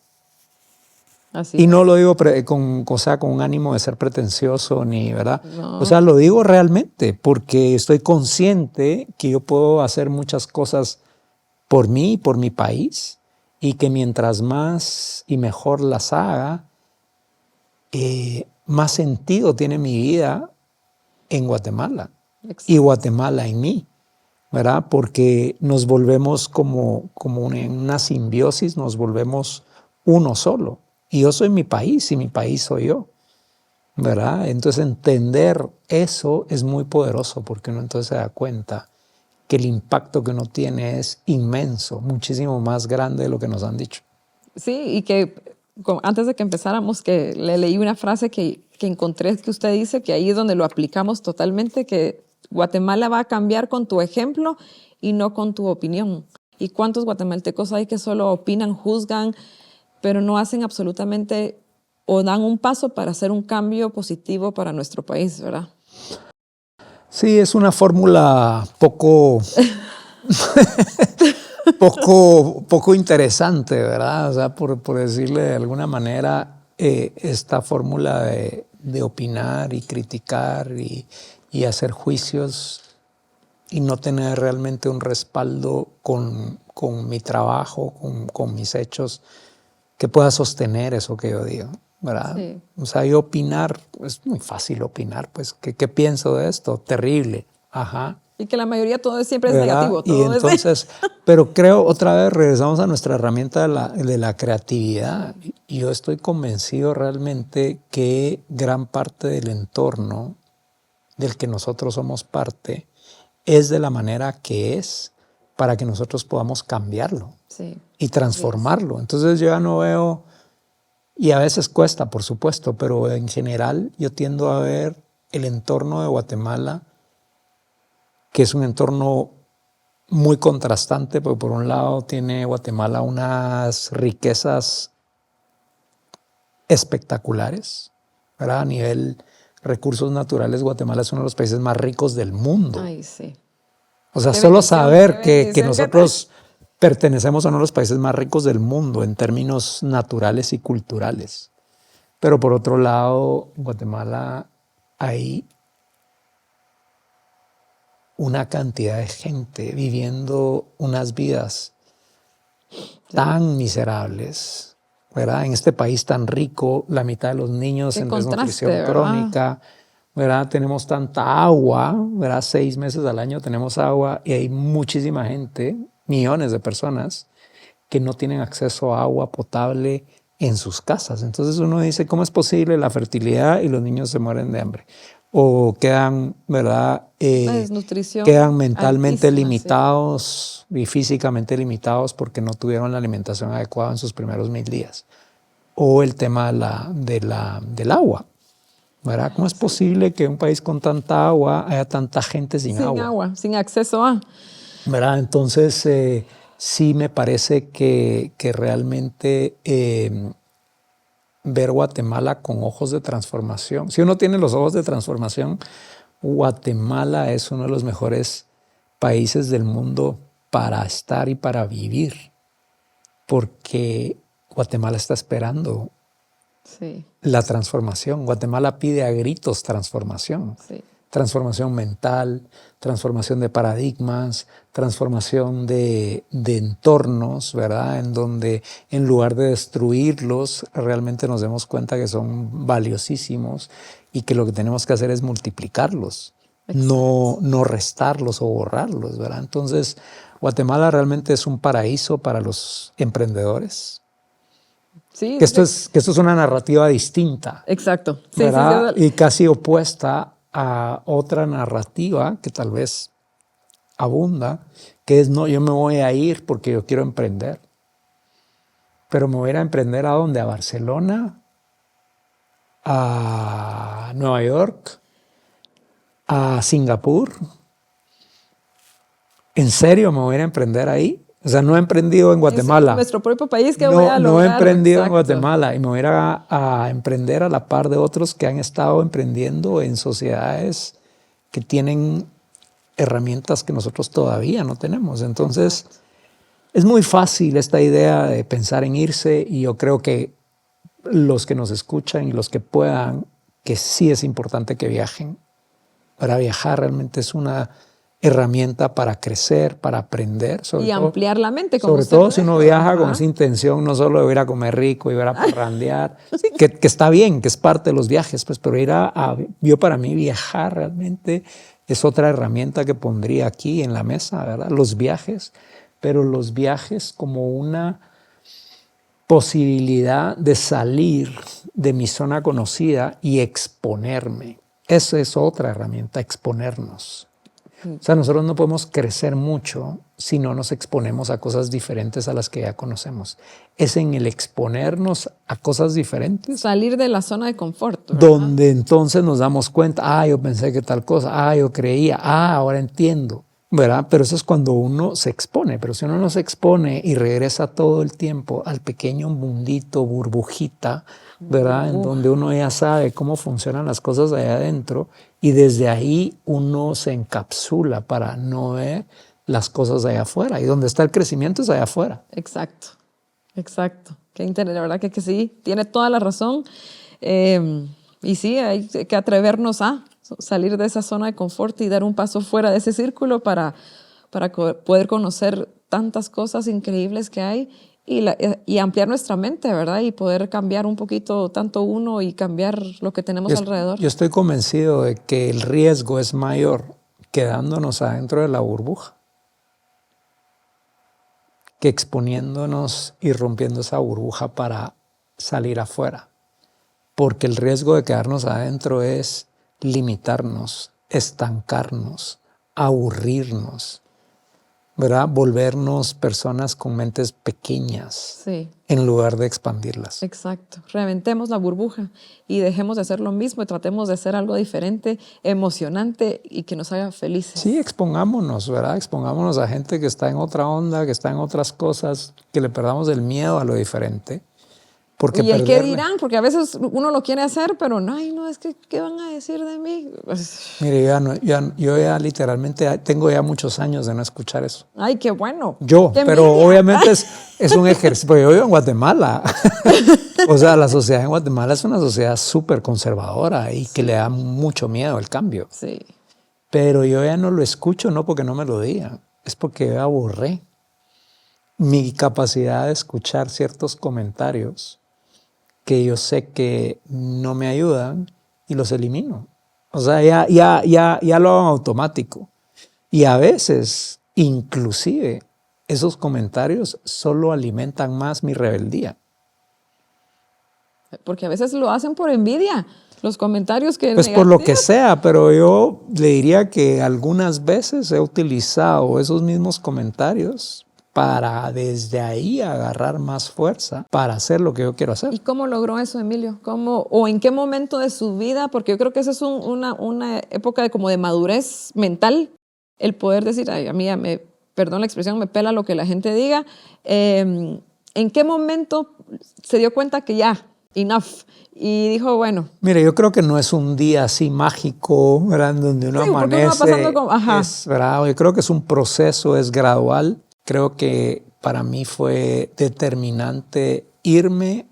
Así Y no lo digo con un ánimo de ser pretencioso, ni, ¿verdad? No. O sea, lo digo realmente porque estoy consciente que yo puedo hacer muchas cosas por mí y por mi país, y que mientras más y mejor las haga, más sentido tiene mi vida en Guatemala. Exacto. Y Guatemala en mí, ¿verdad? Porque nos volvemos como en una simbiosis, nos volvemos uno solo. Y yo soy mi país y mi país soy yo, ¿verdad? Entonces entender eso es muy poderoso, porque uno entonces se da cuenta que el impacto que uno tiene es inmenso, muchísimo más grande de lo que nos han dicho. Sí, y que antes de que empezáramos, que le leí una frase que encontré que usted dice, que ahí es donde lo aplicamos totalmente, que Guatemala va a cambiar con tu ejemplo y no con tu opinión. ¿Y cuántos guatemaltecos hay que solo opinan, juzgan, pero no hacen absolutamente o dan un paso para hacer un cambio positivo para nuestro país, ¿verdad? Sí, es una fórmula poco interesante, ¿verdad? O sea, por decirle de alguna manera, esta fórmula de opinar y criticar y hacer juicios y no tener realmente un respaldo con mi trabajo, con mis hechos, que pueda sostener eso que yo digo, ¿verdad? Sí. O sea, yo opinar, es muy fácil opinar, pues, ¿qué pienso de esto? Terrible, ajá. Y que la mayoría todo siempre es ¿verdad? negativo. Todo Y entonces, pero creo, otra vez regresamos a nuestra herramienta de la creatividad. Y yo estoy convencido realmente que gran parte del entorno del que nosotros somos parte es de la manera que es para que nosotros podamos cambiarlo y transformarlo. Entonces yo ya no veo, y a veces cuesta, por supuesto, pero en general yo tiendo a ver el entorno de Guatemala, que es un entorno muy contrastante, porque por un lado tiene Guatemala unas riquezas espectaculares, ¿verdad? A nivel recursos naturales, Guatemala es uno de los países más ricos del mundo. Ay, sí. O sea, solo saber que nosotros pertenecemos a uno de los países más ricos del mundo en términos naturales y culturales. Pero por otro lado, en Guatemala hay una cantidad de gente viviendo unas vidas tan miserables, ¿verdad? En este país tan rico, la mitad de los niños en desnutrición crónica, ¿verdad? Tenemos tanta agua, ¿verdad? 6 meses al año tenemos agua y hay muchísima gente, millones de personas, que no tienen acceso a agua potable en sus casas. Entonces uno dice, ¿cómo es posible la fertilidad y los niños se mueren de hambre? O quedan, ¿verdad? Quedan mentalmente limitados y físicamente limitados porque no tuvieron la alimentación adecuada en sus primeros 1000 días. O el tema del agua, ¿verdad? ¿Cómo es posible que en un país con tanta agua haya tanta gente sin agua? Sin agua, sin acceso a. ¿Verdad? Entonces, sí me parece que realmente ver Guatemala con ojos de transformación. Si uno tiene los ojos de transformación, Guatemala es uno de los mejores países del mundo para estar y para vivir, porque Guatemala está esperando la transformación. Guatemala pide a gritos transformación. Transformación mental, transformación de paradigmas, transformación de entornos, ¿verdad? En donde en lugar de destruirlos, realmente nos demos cuenta que son valiosísimos y que lo que tenemos que hacer es multiplicarlos, no restarlos o borrarlos, ¿verdad? Entonces, Guatemala realmente es un paraíso para los emprendedores. Sí, que esto es una narrativa distinta. Exacto. Sí, ¿verdad? Y casi opuesta a otra narrativa que tal vez abunda, que es no, yo me voy a ir porque yo quiero emprender. Pero me voy a ir a emprender ¿a dónde? A Barcelona, a Nueva York, a Singapur. ¿En serio me voy a ir a emprender ahí? O sea, no he emprendido en Guatemala. En nuestro propio país que voy a lograr. No he emprendido en Guatemala y me voy a ir a emprender a la par de otros que han estado emprendiendo en sociedades que tienen herramientas que nosotros todavía no tenemos. Entonces, es muy fácil esta idea de pensar en irse y yo creo que los que nos escuchan y los que puedan, que sí es importante que viajen. Para viajar realmente es una herramienta para crecer, para aprender. Y ampliar la mente. Sobre todo si uno viaja con esa intención, no solo de ir a comer rico, ir a parrandear, que está bien, que es parte de los viajes, pues, pero yo para mí viajar realmente es otra herramienta que pondría aquí en la mesa, ¿verdad? Los viajes, pero los viajes como una posibilidad de salir de mi zona conocida y exponerme. Esa es otra herramienta, exponernos. O sea, nosotros no podemos crecer mucho si no nos exponemos a cosas diferentes a las que ya conocemos. Es en el exponernos a cosas diferentes. Salir de la zona de confort, ¿verdad? Donde entonces nos damos cuenta, yo pensé que tal cosa, yo creía, ahora entiendo, ¿verdad? Pero eso es cuando uno se expone. Pero si uno no se expone y regresa todo el tiempo al pequeño mundito, burbujita, ¿verdad? En donde uno ya sabe cómo funcionan las cosas allá adentro y desde ahí uno se encapsula para no ver las cosas allá afuera. Y donde está el crecimiento es allá afuera. Exacto, exacto. Qué interesante, la verdad que sí, tiene toda la razón. Y sí, hay que atrevernos a salir de esa zona de confort y dar un paso fuera de ese círculo para poder conocer tantas cosas increíbles que hay y ampliar nuestra mente, ¿verdad? Y poder cambiar un poquito tanto uno y cambiar lo que tenemos alrededor. Yo estoy convencido de que el riesgo es mayor quedándonos adentro de la burbuja que exponiéndonos y rompiendo esa burbuja para salir afuera. Porque el riesgo de quedarnos adentro es limitarnos, estancarnos, aburrirnos, ¿verdad? Volvernos personas con mentes pequeñas Sí, en lugar de expandirlas. exacto. Reventemos la burbuja y dejemos de hacer lo mismo y tratemos de hacer algo diferente, emocionante y que nos haga felices. Sí, expongámonos, ¿verdad? Expongámonos a gente que está en otra onda, que está en otras cosas, que le perdamos el miedo a lo diferente. Porque Y el qué perderle- dirán, porque a veces uno lo quiere hacer, pero no, ay, no, es que, ¿qué van a decir de mí? Pues, Mire, yo ya literalmente tengo ya muchos años de no escuchar eso. ay, qué bueno. Yo, ¡Qué pero envidia! obviamente es un ejercicio, porque yo vivo en Guatemala. O sea, la sociedad en Guatemala es una sociedad súper conservadora y que le da mucho miedo el cambio. Sí, Pero yo ya no lo escucho, no porque no me lo digan, es porque yo aburré mi capacidad de escuchar ciertos comentarios que yo sé que no me ayudan y los elimino. O sea, ya lo hago automático. Y a veces, inclusive, esos comentarios solo alimentan más mi rebeldía. porque a veces lo hacen por envidia, los comentarios que Pues por lo que negativos. sea, pero yo le diría que algunas veces he utilizado esos mismos comentarios para desde ahí agarrar más fuerza para hacer lo que yo quiero hacer. ¿Y cómo logró eso, Emilio? ¿Cómo, o en qué momento de su vida? Porque yo creo que esa es una época de, como de madurez mental, el poder decir, ay, a mí, perdón la expresión, me pela lo que la gente diga. ¿En qué momento se dio cuenta que ya, enough? Y dijo, bueno. Mire, yo creo que no es un día así mágico, ¿verdad? Donde uno Sí, porque uno va amanece. pasando como, ajá. ¿Verdad? Yo creo que es un proceso, es gradual. Creo que para mí fue determinante irme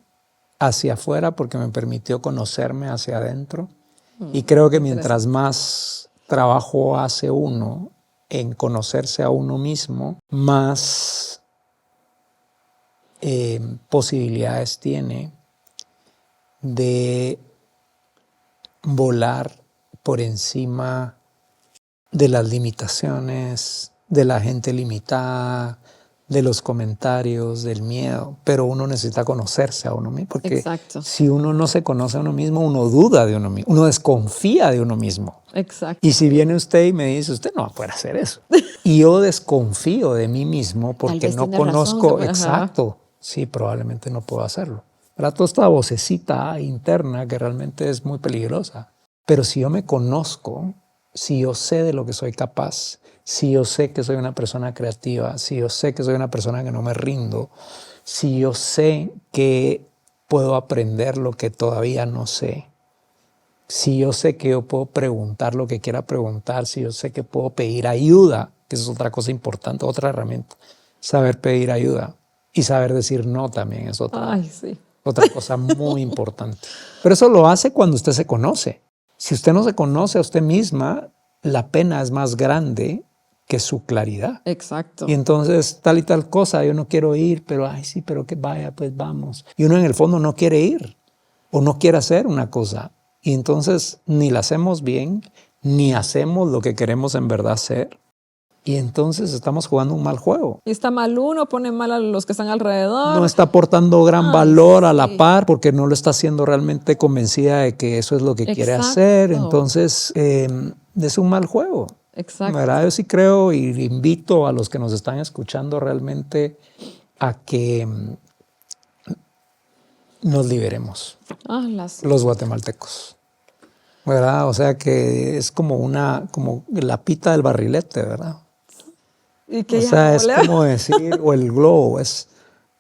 hacia afuera porque me permitió conocerme hacia adentro. Y creo que mientras más trabajo hace uno en conocerse a uno mismo, más posibilidades tiene de volar por encima de las limitaciones, de la gente limitada, de los comentarios, del miedo, pero uno necesita conocerse a uno mismo, porque Exacto. si uno no se conoce a uno mismo, uno duda de uno mismo, uno desconfía de uno mismo. Exacto. Y si viene usted y me dice, usted no va a poder hacer eso. Y yo desconfío de mí mismo porque vez no tiene razón, conozco, ajá. exacto, sí, probablemente no puedo hacerlo. Para toda esta vocecita interna que realmente es muy peligrosa. Pero si yo me conozco, si yo sé de lo que soy capaz, si yo sé que soy una persona creativa, si yo sé que soy una persona que no me rindo, si yo sé que puedo aprender lo que todavía no sé, si yo sé que yo puedo preguntar lo que quiera preguntar, si yo sé que puedo pedir ayuda, que es otra cosa importante, otra herramienta, saber pedir ayuda y saber decir no también es otra cosa muy importante. Pero eso lo hace cuando usted se conoce. Si usted no se conoce a usted misma, la pena es más grande que su claridad. Exacto. Y entonces tal y tal cosa, yo no quiero ir, pero ay sí, pero que vaya, pues vamos. Y uno en el fondo no quiere ir o no quiere hacer una cosa. Y entonces ni la hacemos bien, ni hacemos lo que queremos en verdad hacer. Y entonces estamos jugando un mal juego. Y está mal uno, pone mal a los que están alrededor. No está aportando gran valor a la par porque no lo está haciendo realmente convencida de que eso es lo que quiere hacer. Entonces es un mal juego. Exacto. ¿Verdad? Yo sí creo y invito a los que nos están escuchando realmente a que nos liberemos, los guatemaltecos. ¿Verdad? O sea que es como la pita del barrilete, ¿verdad? ¿Y que o sea, es como decir, o el globo,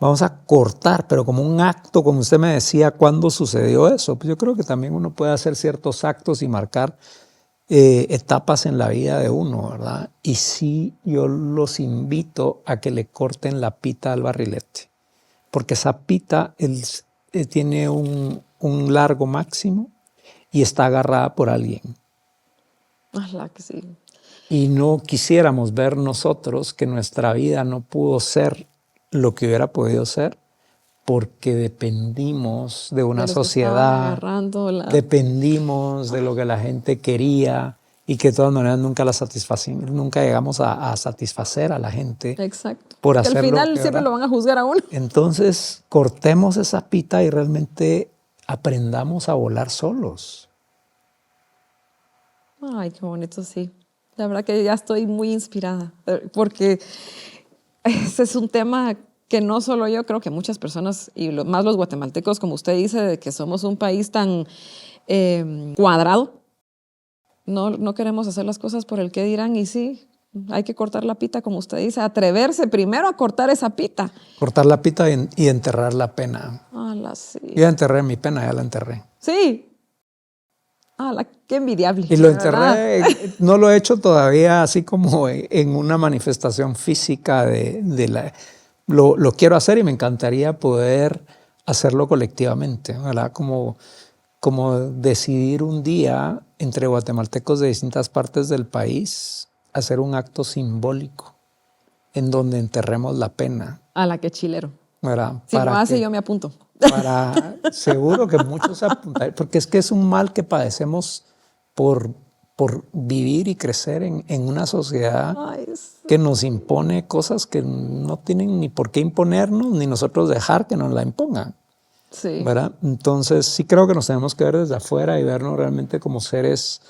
vamos a cortar, pero como un acto, como usted me decía, ¿cuándo sucedió eso? Pues yo creo que también uno puede hacer ciertos actos y marcar etapas en la vida de uno, ¿verdad? Y sí, yo los invito a que le corten la pita al barrilete, porque esa pita tiene un largo máximo y está agarrada por alguien. Que sí. Y no quisiéramos ver nosotros que nuestra vida no pudo ser lo que hubiera podido ser porque dependimos de una sociedad, dependimos de lo que la gente quería y que de todas maneras nunca llegamos a satisfacer a la gente. Exacto. Por Que hacerlo, al final que, siempre ¿verdad? lo van a juzgar a uno. Entonces, cortemos esa pita y realmente aprendamos a volar solos. Ay, qué bonito, sí. La verdad que ya estoy muy inspirada, porque ese es un tema que no solo yo, creo que muchas personas, y más los guatemaltecos, como usted dice, de que somos un país tan cuadrado, no queremos hacer las cosas por el qué dirán, y sí, hay que cortar la pita, como usted dice, atreverse primero a cortar esa pita. Cortar la pita y enterrar la pena. Ala, sí. Yo ya enterré mi pena, ya la enterré. Sí. Ala, qué envidiable. Y lo la verdad. enterré, no lo he hecho todavía así como en una manifestación física lo quiero hacer y me encantaría poder hacerlo colectivamente, ¿verdad? Como decidir un día entre guatemaltecos de distintas partes del país hacer un acto simbólico en donde enterremos la pena, Ala, qué chilero. ¿verdad? Si lo hace, yo me apunto. Seguro que muchos apuntan, porque es que es un mal que padecemos por vivir y crecer en una sociedad Ay, que nos impone cosas que no tienen ni por qué imponernos, ni nosotros dejar que nos la impongan. sí. ¿Verdad? Entonces sí creo que nos tenemos que ver desde afuera y vernos realmente como seres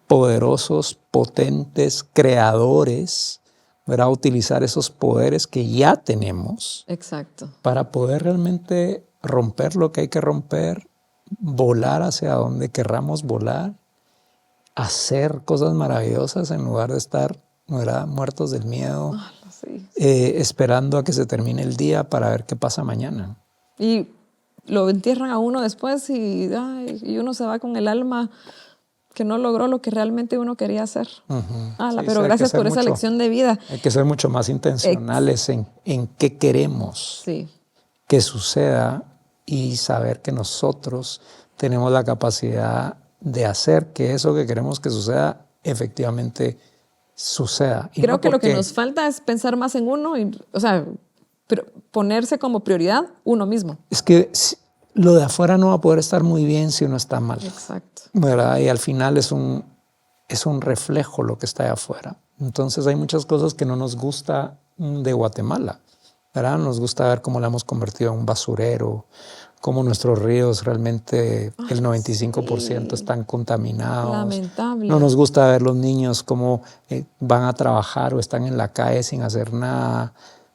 poderosos, potentes, creadores, ¿verdad? Utilizar esos poderes que ya tenemos Exacto. para poder realmente romper lo que hay que romper, volar hacia donde querramos volar, hacer cosas maravillosas en lugar de estar, ¿verdad?, muertos del miedo, Ala, sí. esperando a que se termine el día para ver qué pasa mañana. Y lo entierran a uno después y uno se va con el alma que no logró lo que realmente uno quería hacer. Ala, Sí, pero hay que gracias ser por esa mucho- lección de vida. Hay que ser mucho más intencionales en qué queremos Sí, que suceda y saber que nosotros tenemos la capacidad de hacer que eso que queremos que suceda efectivamente suceda. Y creo no que lo que porque- nos falta es pensar más en uno, o sea, ponerse como prioridad uno mismo. Es que lo de afuera no va a poder estar muy bien si uno está mal, Exacto. ¿verdad? Y al final es un reflejo lo que está allá afuera. Entonces hay muchas cosas que no nos gusta de Guatemala, ¿verdad? Nos gusta ver cómo la hemos convertido en un basurero, cómo nuestros ríos realmente el 95% están contaminados. Lamentable. No nos gusta ver los niños cómo van a trabajar o están en la calle sin hacer nada,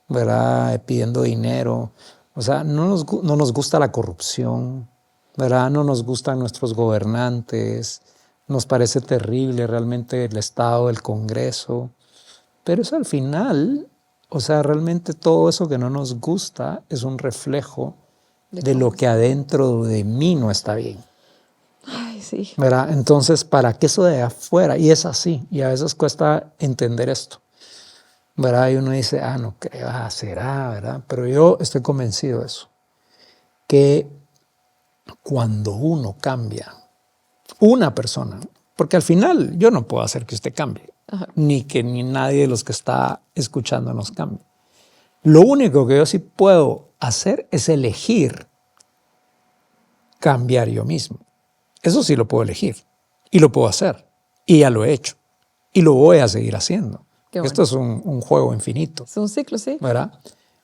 ¿verdad? Pidiendo dinero. O sea, no nos gusta la corrupción, ¿verdad? No nos gustan nuestros gobernantes. Nos parece terrible realmente el Estado, el Congreso. Pero eso al final, o sea, realmente todo eso que no nos gusta es un reflejo de lo que adentro de mí no está bien. Ay, sí. ¿Verdad? Entonces, para que eso de afuera, y es así, y a veces cuesta entender esto, ¿verdad? Y uno dice, no creo, será, ¿verdad? Pero yo estoy convencido de eso, que cuando uno cambia, una persona, porque al final yo no puedo hacer que usted cambie, ni nadie de los que está escuchando nos cambie. Lo único que yo sí puedo hacer es elegir cambiar yo mismo. Eso sí lo puedo elegir y lo puedo hacer y ya lo he hecho y lo voy a seguir haciendo. Bueno. Esto es un juego infinito. Es un ciclo, sí. ¿Verdad?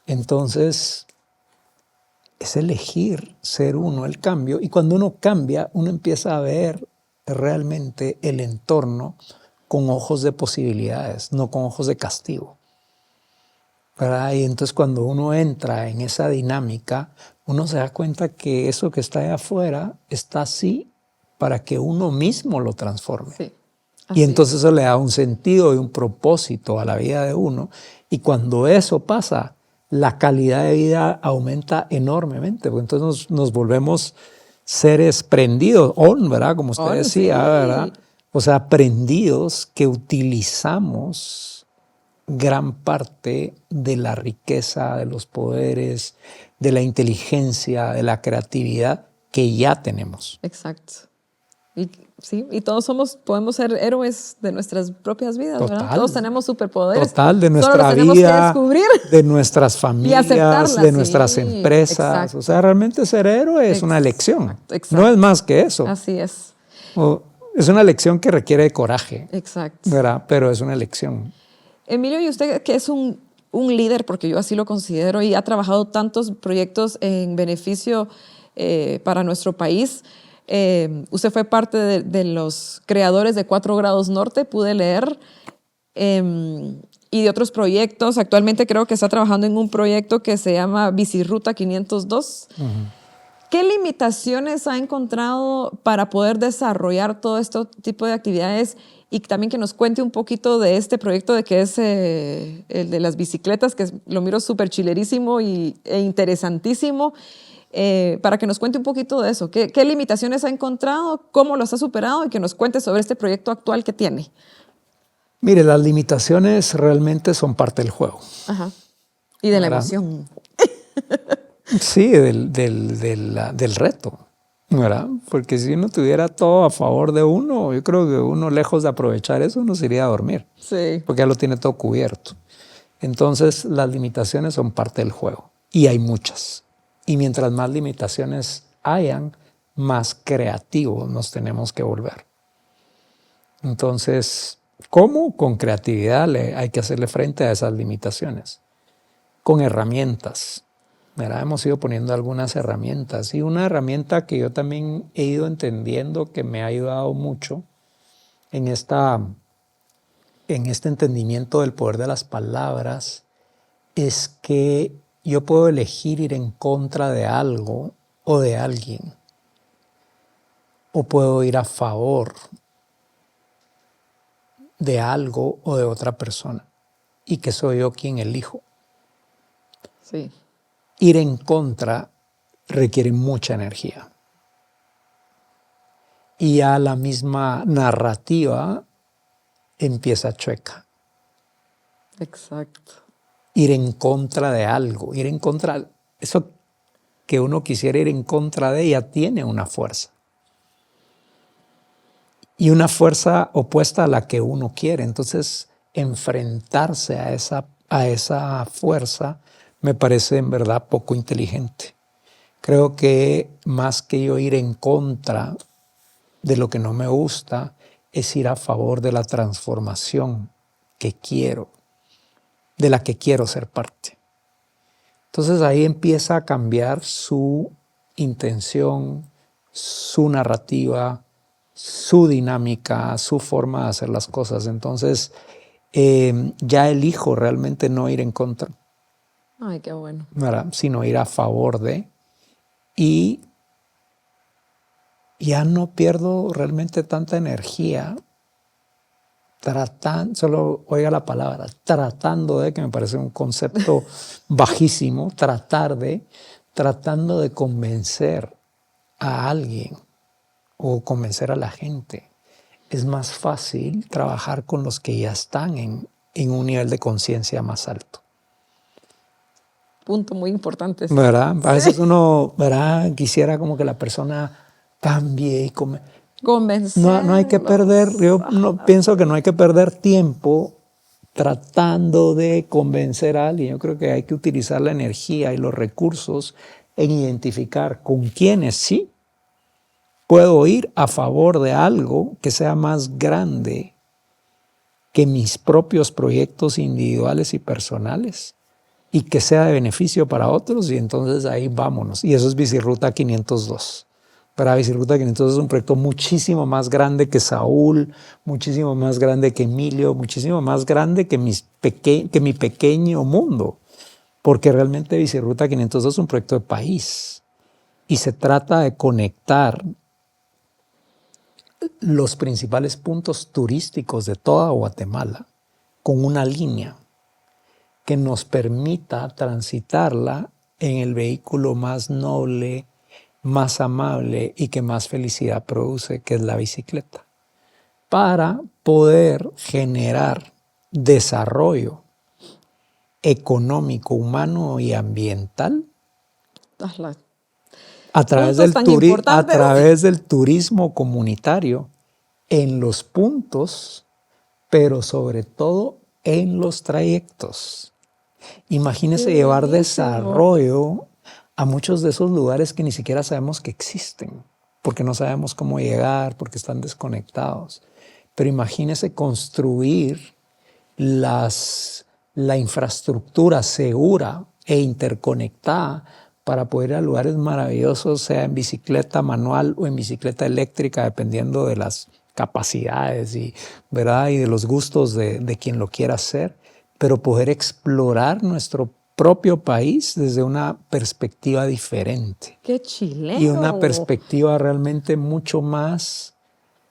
Entonces es elegir ser uno el cambio, y cuando uno cambia uno empieza a ver realmente el entorno con ojos de posibilidades, no con ojos de castigo. ¿Verdad? Y entonces cuando uno entra en esa dinámica, uno se da cuenta que eso que está ahí afuera está así para que uno mismo lo transforme. Sí. Y entonces eso le da un sentido y un propósito a la vida de uno. Y cuando eso pasa, la calidad de vida aumenta enormemente, porque entonces nos volvemos seres prendidos, ¿verdad? Como usted decía, sí. ¿verdad? O sea, prendidos que utilizamos gran parte de la riqueza, de los poderes, de la inteligencia, de la creatividad que ya tenemos. Exacto. Y todos podemos ser héroes de nuestras propias vidas, Total. ¿verdad? Todos tenemos superpoderes. Total, de nuestra Solo los tenemos vida, que descubrir de nuestras familias, de nuestras empresas. Exacto. O sea, realmente ser héroe es una elección. Exacto. No es más que eso. Así es. Es una elección que requiere de coraje, Exacto. ¿verdad? Pero es una elección. Emilio, y usted que es un líder, porque yo así lo considero, y ha trabajado tantos proyectos en beneficio para nuestro país. Usted fue parte de los creadores de 4 Grados Norte, pude leer, y de otros proyectos. Actualmente creo que está trabajando en un proyecto que se llama Bicirruta 502. ¿Qué limitaciones ha encontrado para poder desarrollar todo este tipo de actividades? Y también que nos cuente un poquito de este proyecto de que es el de las bicicletas, que lo miro súper chilerísimo e interesantísimo, para que nos cuente un poquito de eso. ¿Qué limitaciones ha encontrado? ¿Cómo los ha superado? Y que nos cuente sobre este proyecto actual que tiene. Mire, las limitaciones realmente son parte del juego. Ajá. Y de la ¿Verdad? emoción. Sí, del reto, ¿verdad? Porque si uno tuviera todo a favor de uno, yo creo que uno, lejos de aprovechar eso, uno se iría a dormir. Sí. Porque ya lo tiene todo cubierto. Entonces, las limitaciones son parte del juego. Y hay muchas. Y mientras más limitaciones hayan, más creativos nos tenemos que volver. Entonces, ¿cómo? Con creatividad hay que hacerle frente a esas limitaciones. Con herramientas. ¿Verdad? Hemos ido poniendo algunas herramientas. Y una herramienta que yo también he ido entendiendo que me ha ayudado mucho en este entendimiento del poder de las palabras es que yo puedo elegir ir en contra de algo o de alguien. O puedo ir a favor de algo o de otra persona. Y que soy yo quien elijo. Sí. Ir en contra requiere mucha energía. Y ya la misma narrativa empieza chueca. Exacto. Ir en contra de algo, ir en contra, eso que uno quisiera ir en contra de ella tiene una fuerza. Y una fuerza opuesta a la que uno quiere. Entonces, enfrentarse a esa fuerza me parece en verdad poco inteligente. Creo que más que yo ir en contra de lo que no me gusta, es ir a favor de la transformación que quiero, de la que quiero ser parte. Entonces ahí empieza a cambiar su intención, su narrativa, su dinámica, su forma de hacer las cosas. Entonces ya elijo realmente no ir en contra. Ay, qué bueno. ¿Verdad? Sino ir a favor de. Y ya no pierdo realmente tanta energía solo oiga la palabra, tratando de, que me parece un concepto bajísimo, tratando de convencer a alguien o convencer a la gente. Es más fácil trabajar con los que ya están en un nivel de conciencia más alto. Punto muy importante. ¿Verdad? A veces uno, ¿verdad? Quisiera como que la persona cambie y convencer. No hay que perder, yo pienso que no hay que perder tiempo tratando de convencer a alguien. Yo creo que hay que utilizar la energía y los recursos en identificar con quiénes sí puedo ir a favor de algo que sea más grande que mis propios proyectos individuales y personales y que sea de beneficio para otros, y entonces ahí vámonos. Y eso es Bicirruta 502. Para Bicirruta 502 es un proyecto muchísimo más grande que Saúl, muchísimo más grande que Emilio, muchísimo más grande que mi pequeño mundo, porque realmente Bicirruta 502 es un proyecto de país y se trata de conectar los principales puntos turísticos de toda Guatemala con una línea que nos permita transitarla en el vehículo más noble, más amable y que más felicidad produce, que es la bicicleta, para poder generar desarrollo económico, humano y ambiental a través del turismo comunitario en los puntos, pero sobre todo en los trayectos. Imagínese llevar desarrollo a muchos de esos lugares que ni siquiera sabemos que existen. porque no sabemos cómo llegar, porque están desconectados. Pero imagínese construir la infraestructura segura e interconectada para poder ir a lugares maravillosos, sea en bicicleta manual o en bicicleta eléctrica, dependiendo de las capacidades y, ¿verdad? Y de los gustos de quien lo quiera hacer, pero poder explorar nuestro propio país desde una perspectiva diferente. ¡Qué chileno! Y una perspectiva realmente mucho más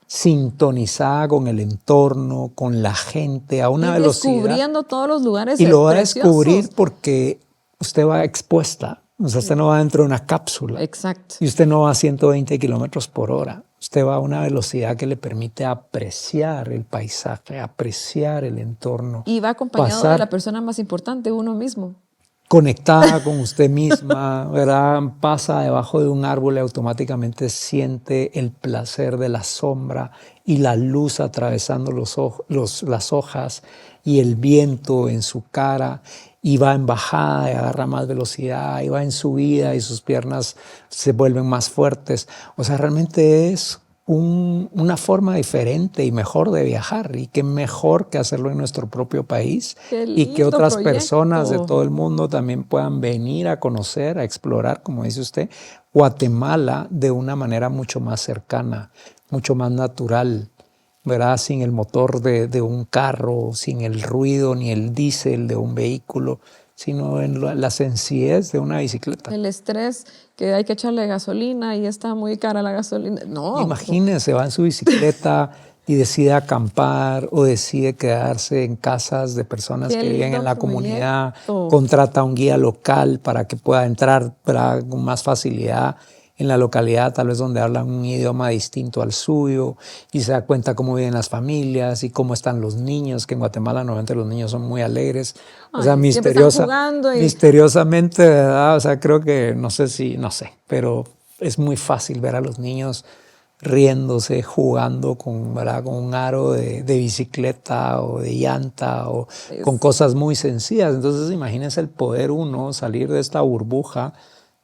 sintonizada con el entorno, con la gente, a una velocidad. Descubriendo todos los lugares y lo va a preciosos. descubrir porque usted va expuesta. O sea, usted no va dentro de una cápsula. Exacto. Y usted no va a 120 kilómetros por hora. Usted va a una velocidad que le permite apreciar el paisaje, apreciar el entorno. Y va acompañado de la persona más importante, uno mismo. Conectada con usted misma, ¿verdad? Pasa debajo de un árbol y automáticamente siente el placer de la sombra y la luz atravesando las hojas y el viento en su cara, y va en bajada y agarra más velocidad, y va en subida y sus piernas se vuelven más fuertes. O sea, realmente es una forma diferente y mejor de viajar, y qué mejor que hacerlo en nuestro propio país y que otras personas de todo el mundo también puedan venir a conocer, a explorar, como dice usted, Guatemala de una manera mucho más cercana, mucho más natural, ¿verdad? Sin el motor de un carro, sin el ruido ni el diésel de un vehículo, sino en la sencillez de una bicicleta. El estrés que hay que echarle gasolina y está muy cara la gasolina. No. Imagínense, va en su bicicleta y decide acampar o decide quedarse en casas de personas que viven en la comunidad, contrata un guía local para que pueda entrar con más facilidad en la localidad, tal vez donde hablan un idioma distinto al suyo, y se da cuenta cómo viven las familias y cómo están los niños, que en Guatemala normalmente los niños son muy alegres. O sea, misteriosamente, ¿verdad? O sea, creo que, no sé, pero es muy fácil ver a los niños riéndose, jugando ¿verdad? Con un aro de bicicleta o de llanta o con cosas muy sencillas. Entonces, imagínense el poder uno salir de esta burbuja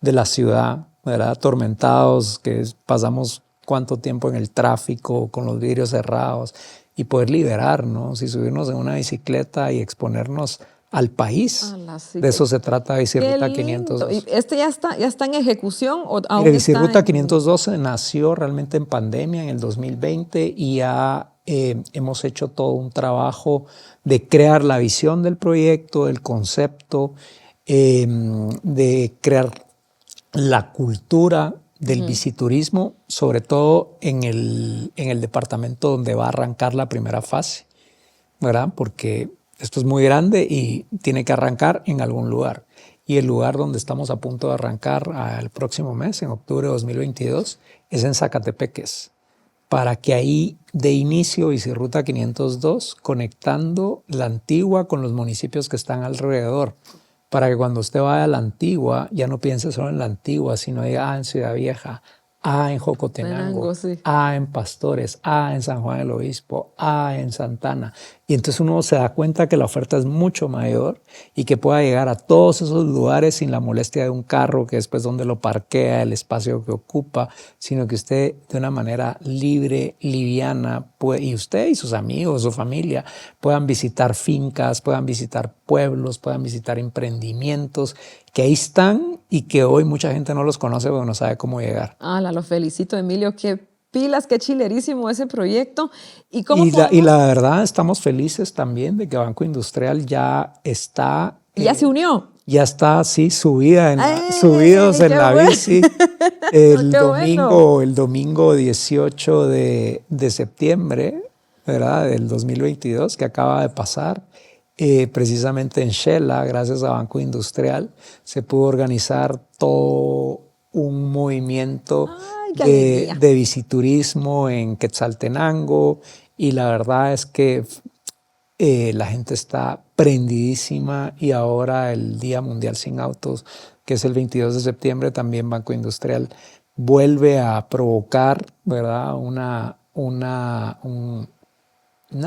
de la ciudad, ¿verdad? Atormentados, que pasamos cuánto tiempo en el tráfico, con los vidrios cerrados, y poder liberarnos y subirnos en una bicicleta y exponernos al país. De eso se trata Bicirruta 502. ¿Y este ya está en ejecución o aún Bicirruta 502 nació realmente en pandemia en el 2020 y ya hemos hecho todo un trabajo de crear la visión del proyecto, el concepto, de crear la cultura del biciturismo, sobre todo en el departamento donde va a arrancar la primera fase, ¿verdad? Porque esto es muy grande y tiene que arrancar en algún lugar. Y el lugar donde estamos a punto de arrancar el próximo mes, en octubre de 2022, es en Zacatepeques, para que ahí de inicio Bicirruta 502, conectando la Antigua con los municipios que están alrededor, para que cuando usted vaya a la Antigua ya no piense solo en la Antigua, sino diga, en Ciudad Vieja, en Jocotenango, sí. En Pastores, en San Juan del Obispo, en Santana. Y entonces uno se da cuenta que la oferta es mucho mayor y que pueda llegar a todos esos lugares sin la molestia de un carro que después donde lo parquea, el espacio que ocupa, sino que usted de una manera libre, liviana, y usted y sus amigos, su familia, puedan visitar fincas, puedan visitar pueblos, puedan visitar emprendimientos que ahí están y que hoy mucha gente no los conoce porque no sabe cómo llegar. Lo felicito, Emilio, qué pilas, qué chilerísimo ese proyecto. ¿Y la verdad, estamos felices también de que Banco Industrial ya está... ¿Ya se unió? Ya está, sí, subidos en la bici. El domingo 18 de septiembre, ¿verdad? Del 2022, que acaba de pasar. Precisamente en Shela, gracias a Banco Industrial, se pudo organizar todo un movimiento de biciturismo en Quetzaltenango, y la verdad es que la gente está prendidísima, y ahora el Día Mundial Sin Autos, que es el 22 de septiembre, también Banco Industrial vuelve a provocar, ¿verdad? Una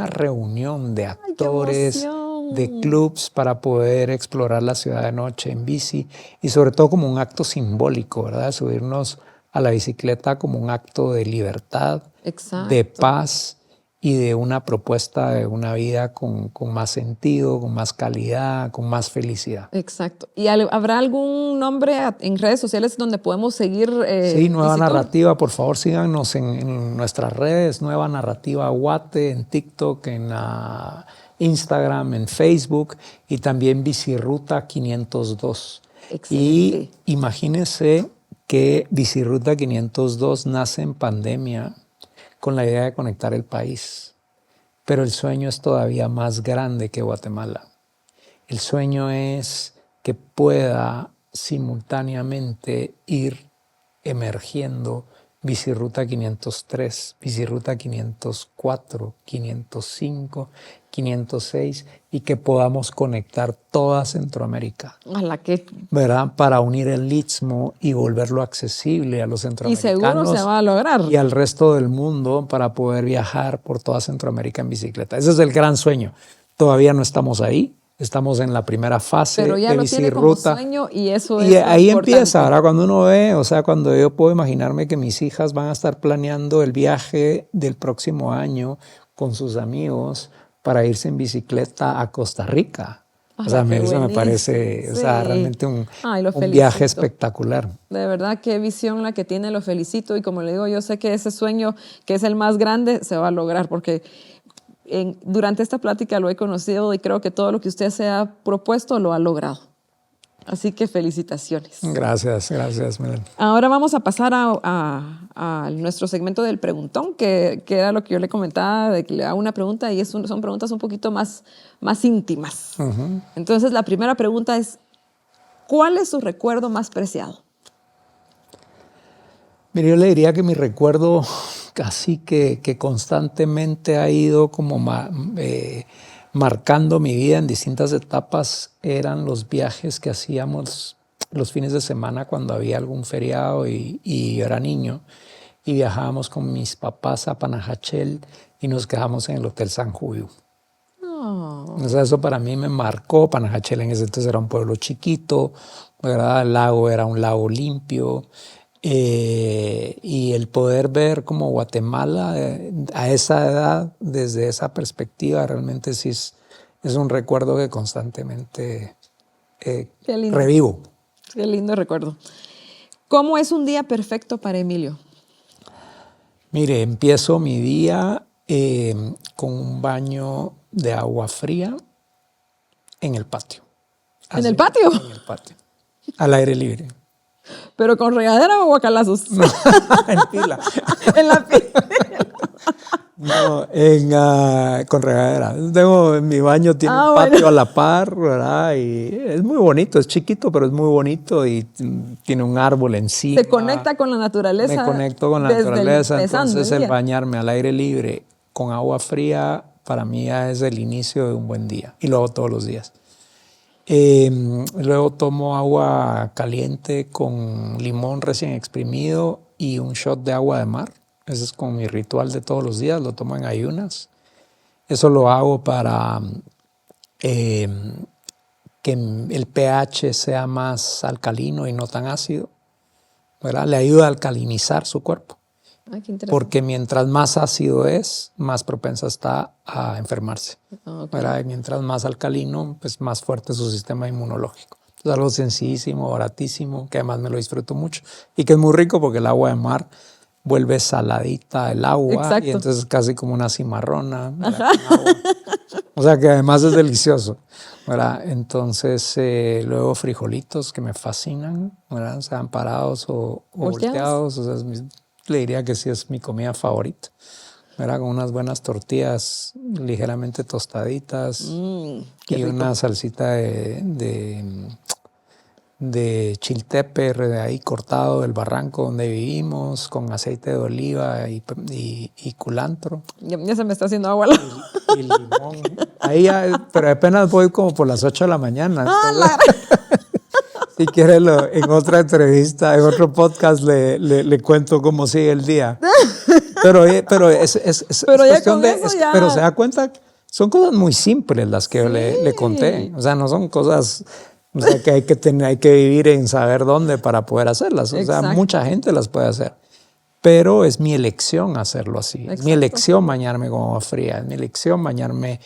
reunión de actores, de clubs, para poder explorar la ciudad de noche en bici, y sobre todo como un acto simbólico, ¿verdad? Subirnos a la bicicleta como un acto de libertad, Exacto. de paz y de una propuesta de una vida con más sentido, con más calidad, con más felicidad. Exacto. ¿Y habrá algún nombre en redes sociales donde podemos seguir? Sí, Nueva Bicitour? Narrativa, por favor síganos en nuestras redes, Nueva Narrativa Guate, en TikTok, en Instagram, en Facebook y también Bicirruta 502. Excelente. Y imagínense que Bicirruta 502 nace en pandemia con la idea de conectar el país, pero el sueño es todavía más grande que Guatemala. El sueño es que pueda simultáneamente ir emergiendo Bicirruta 503, Bicirruta 504, 505, 506 y que podamos conectar toda Centroamérica, A la que... ¿verdad? Para unir el Istmo y volverlo accesible a los Y centroamericanos. seguro se va a lograr. Y al resto del mundo para poder viajar por toda Centroamérica en bicicleta. Ese es el gran sueño. Todavía no estamos ahí. Estamos en la primera fase Pero ya de lo tiene como Bicirruta. sueño y eso Y es ahí importante. empieza, ahora cuando uno ve, o sea, cuando yo puedo imaginarme que mis hijas van a estar planeando el viaje del próximo año con sus amigos para irse en bicicleta a Costa Rica. O sea, qué eso me buenísimo. parece, o sea, Sí. realmente un Lo viaje felicito. espectacular. De verdad, qué visión la que tiene, lo felicito. Y como le digo, yo sé que ese sueño, que es el más grande, se va a lograr porque durante esta plática lo he conocido y creo que todo lo que usted se ha propuesto lo ha logrado. Así que felicitaciones. Gracias, gracias, Melanie. Ahora vamos a pasar a nuestro segmento del preguntón, que era lo que yo le comentaba, de que le hago una pregunta y son preguntas un poquito más íntimas. Entonces, la primera pregunta es, ¿cuál es su recuerdo más preciado? Mire, yo le diría que mi recuerdo casi que constantemente ha ido como marcando mi vida en distintas etapas eran los viajes que hacíamos los fines de semana cuando había algún feriado y yo era niño y viajábamos con mis papás a Panajachel y nos quedamos en el Hotel San Julio. O sea, eso para mí me marcó. Panajachel en ese entonces era un pueblo chiquito, ¿verdad? El lago era un lago limpio. Y el poder ver como Guatemala a esa edad, desde esa perspectiva, realmente sí es un recuerdo que constantemente revivo. Qué lindo recuerdo. ¿Cómo es un día perfecto para Emilio? Mire, empiezo mi día con un baño de agua fría en el patio. ¿En el patio? En el patio, al aire libre. ¿Pero con regadera o guacalazos? No, en pila. En la pila. No, con regadera. Mi baño tiene un patio a la par, ¿verdad? Y es muy bonito, es chiquito, pero es muy bonito y tiene un árbol encima. Se conecta con la naturaleza. Me conecto con la naturaleza, entonces el bañarme al aire libre con agua fría para mí ya es el inicio de un buen día y lo hago todos los días. Luego tomo agua caliente con limón recién exprimido y un shot de agua de mar. Ese es como mi ritual de todos los días, lo tomo en ayunas. Eso lo hago para que el pH sea más alcalino y no tan ácido, ¿verdad? Le ayuda a alcalinizar su cuerpo. Ay, qué interesante. Porque mientras más ácido es, más propensa está a enfermarse. Okay. Mientras más alcalino, pues más fuerte es su sistema inmunológico. Es algo sencillísimo, baratísimo, que además me lo disfruto mucho y que es muy rico porque el agua de mar vuelve saladita el agua. Exacto. Y entonces es casi como una cimarrona. O sea que además es delicioso, ¿verdad? Entonces luego frijolitos que me fascinan, ¿verdad? Sean parados o volteados. O sea, le diría que sí es mi comida favorita, ¿verdad? Con unas buenas tortillas ligeramente tostaditas y rico. una salsita de chiltepper de ahí cortado del barranco donde vivimos, con aceite de oliva y culantro. Ya se me está haciendo agua. Y limón. Ahí ya, pero apenas voy como por las 8 de la mañana. Si quiere, en otra entrevista, en otro podcast, le cuento cómo sigue el día. Pero es cuestión de... Pero se da cuenta, son cosas muy simples las que yo le conté. O sea, no son cosas O sea, que hay que vivir en saber dónde para poder hacerlas. O sea, Exacto. mucha gente las puede hacer. Pero es mi elección hacerlo así. Es mi Exacto. elección bañarme con agua fría. Es mi elección bañarme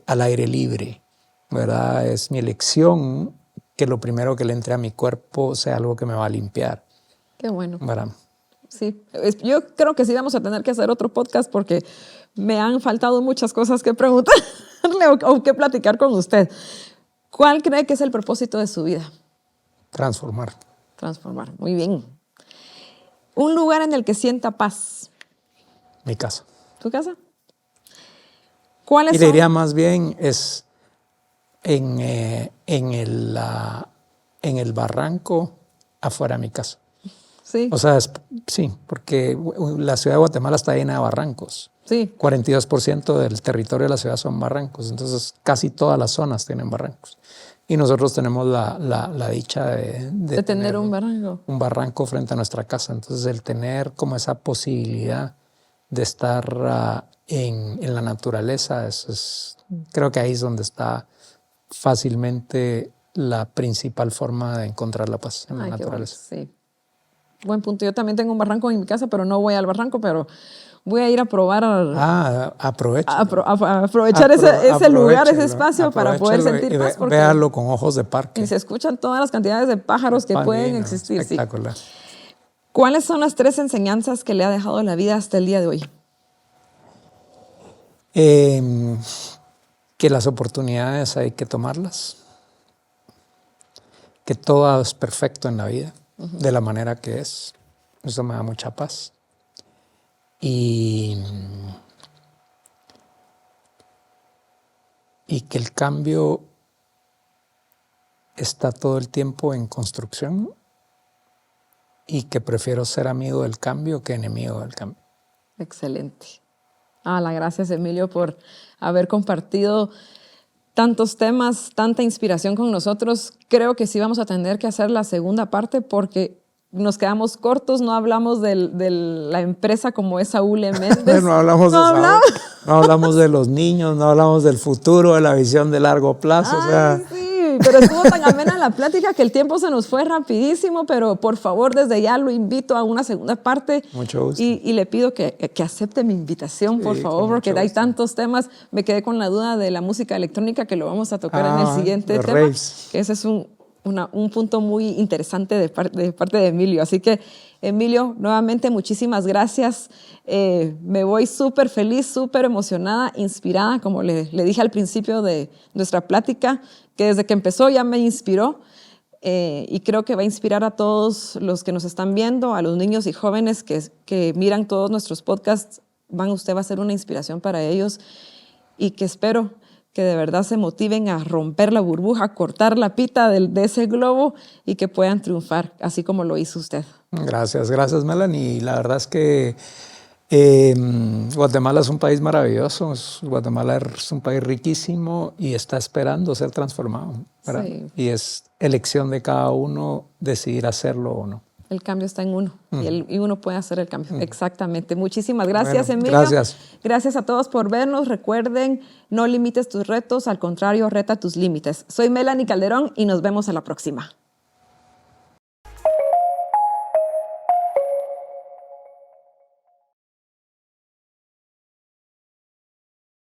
al aire libre, ¿verdad? Es mi elección que lo primero que le entre a mi cuerpo sea algo que me va a limpiar. Qué bueno. ¿Verdad? Sí, yo creo que sí vamos a tener que hacer otro podcast porque me han faltado muchas cosas que preguntarle o que platicar con usted. ¿Cuál cree que es el propósito de su vida? Transformar. Transformar. Muy bien. Un lugar en el que sienta paz. Mi casa. ¿Tu casa? ¿Cuáles Y le son? diría más bien es en el barranco afuera de mi casa. Sí, O sea, sí, porque la ciudad de Guatemala está llena de barrancos. sí. 42% del territorio de la ciudad son barrancos, entonces casi todas las zonas tienen barrancos. Y nosotros tenemos la dicha de tener un barranco. Un barranco frente a nuestra casa. Entonces el tener como esa posibilidad de estar en la naturaleza, creo que ahí es donde está fácilmente la principal forma de encontrar la paz en la Ay, qué bueno, naturaleza. sí. Buen punto. Yo también tengo un barranco en mi casa, pero no voy al barranco, pero voy a ir a probar Aproveche. a aprovechar ese lugar, ese espacio para poder sentir paz. Porque véalo con ojos de parque. y se escuchan todas las cantidades de pájaros que pueden Divino, existir. Sí. espectacular. ¿Cuáles son las 3 enseñanzas que le ha dejado la vida hasta el día de hoy? Que las oportunidades hay que tomarlas, que todo es perfecto en la vida, de la manera que es. Eso me da mucha paz. Y que el cambio está todo el tiempo en construcción y que prefiero ser amigo del cambio que enemigo del cambio. Excelente. Gracias, Emilio, por haber compartido tantos temas, tanta inspiración con nosotros. Creo que sí vamos a tener que hacer la segunda parte porque nos quedamos cortos, no hablamos de la empresa como es Saúl Méndez. No hablamos de Saúl, no hablamos de los niños, no hablamos del futuro, de la visión de largo plazo. Sí, pero estuvo tan amena la plática que el tiempo se nos fue rapidísimo, pero por favor, desde ya lo invito a una segunda parte. Mucho gusto. Y le pido que acepte mi invitación, por favor, porque hay tantos temas. Me quedé con la duda de la música electrónica que lo vamos a tocar en el siguiente tema. Raves. Que ese es un punto muy interesante de parte de Emilio. Así que, Emilio, nuevamente muchísimas gracias. Me voy súper feliz, súper emocionada, inspirada, como le dije al principio de nuestra plática, que desde que empezó ya me inspiró y creo que va a inspirar a todos los que nos están viendo, a los niños y jóvenes que miran todos nuestros podcasts. Usted va a ser una inspiración para ellos y que espero que de verdad se motiven a romper la burbuja, a cortar la pita de ese globo y que puedan triunfar, así como lo hizo usted. Gracias, Melanie. La verdad es que Guatemala es un país maravilloso, Guatemala es un país riquísimo y está esperando ser transformado, ¿verdad? Sí. Y es elección de cada uno decidir hacerlo o no. El cambio está en uno y uno puede hacer el cambio. Exactamente. Muchísimas gracias, Emilio. Gracias. Gracias a todos por vernos. Recuerden, no limites tus retos, al contrario, reta tus límites. Soy Melanie Calderón y nos vemos a la próxima.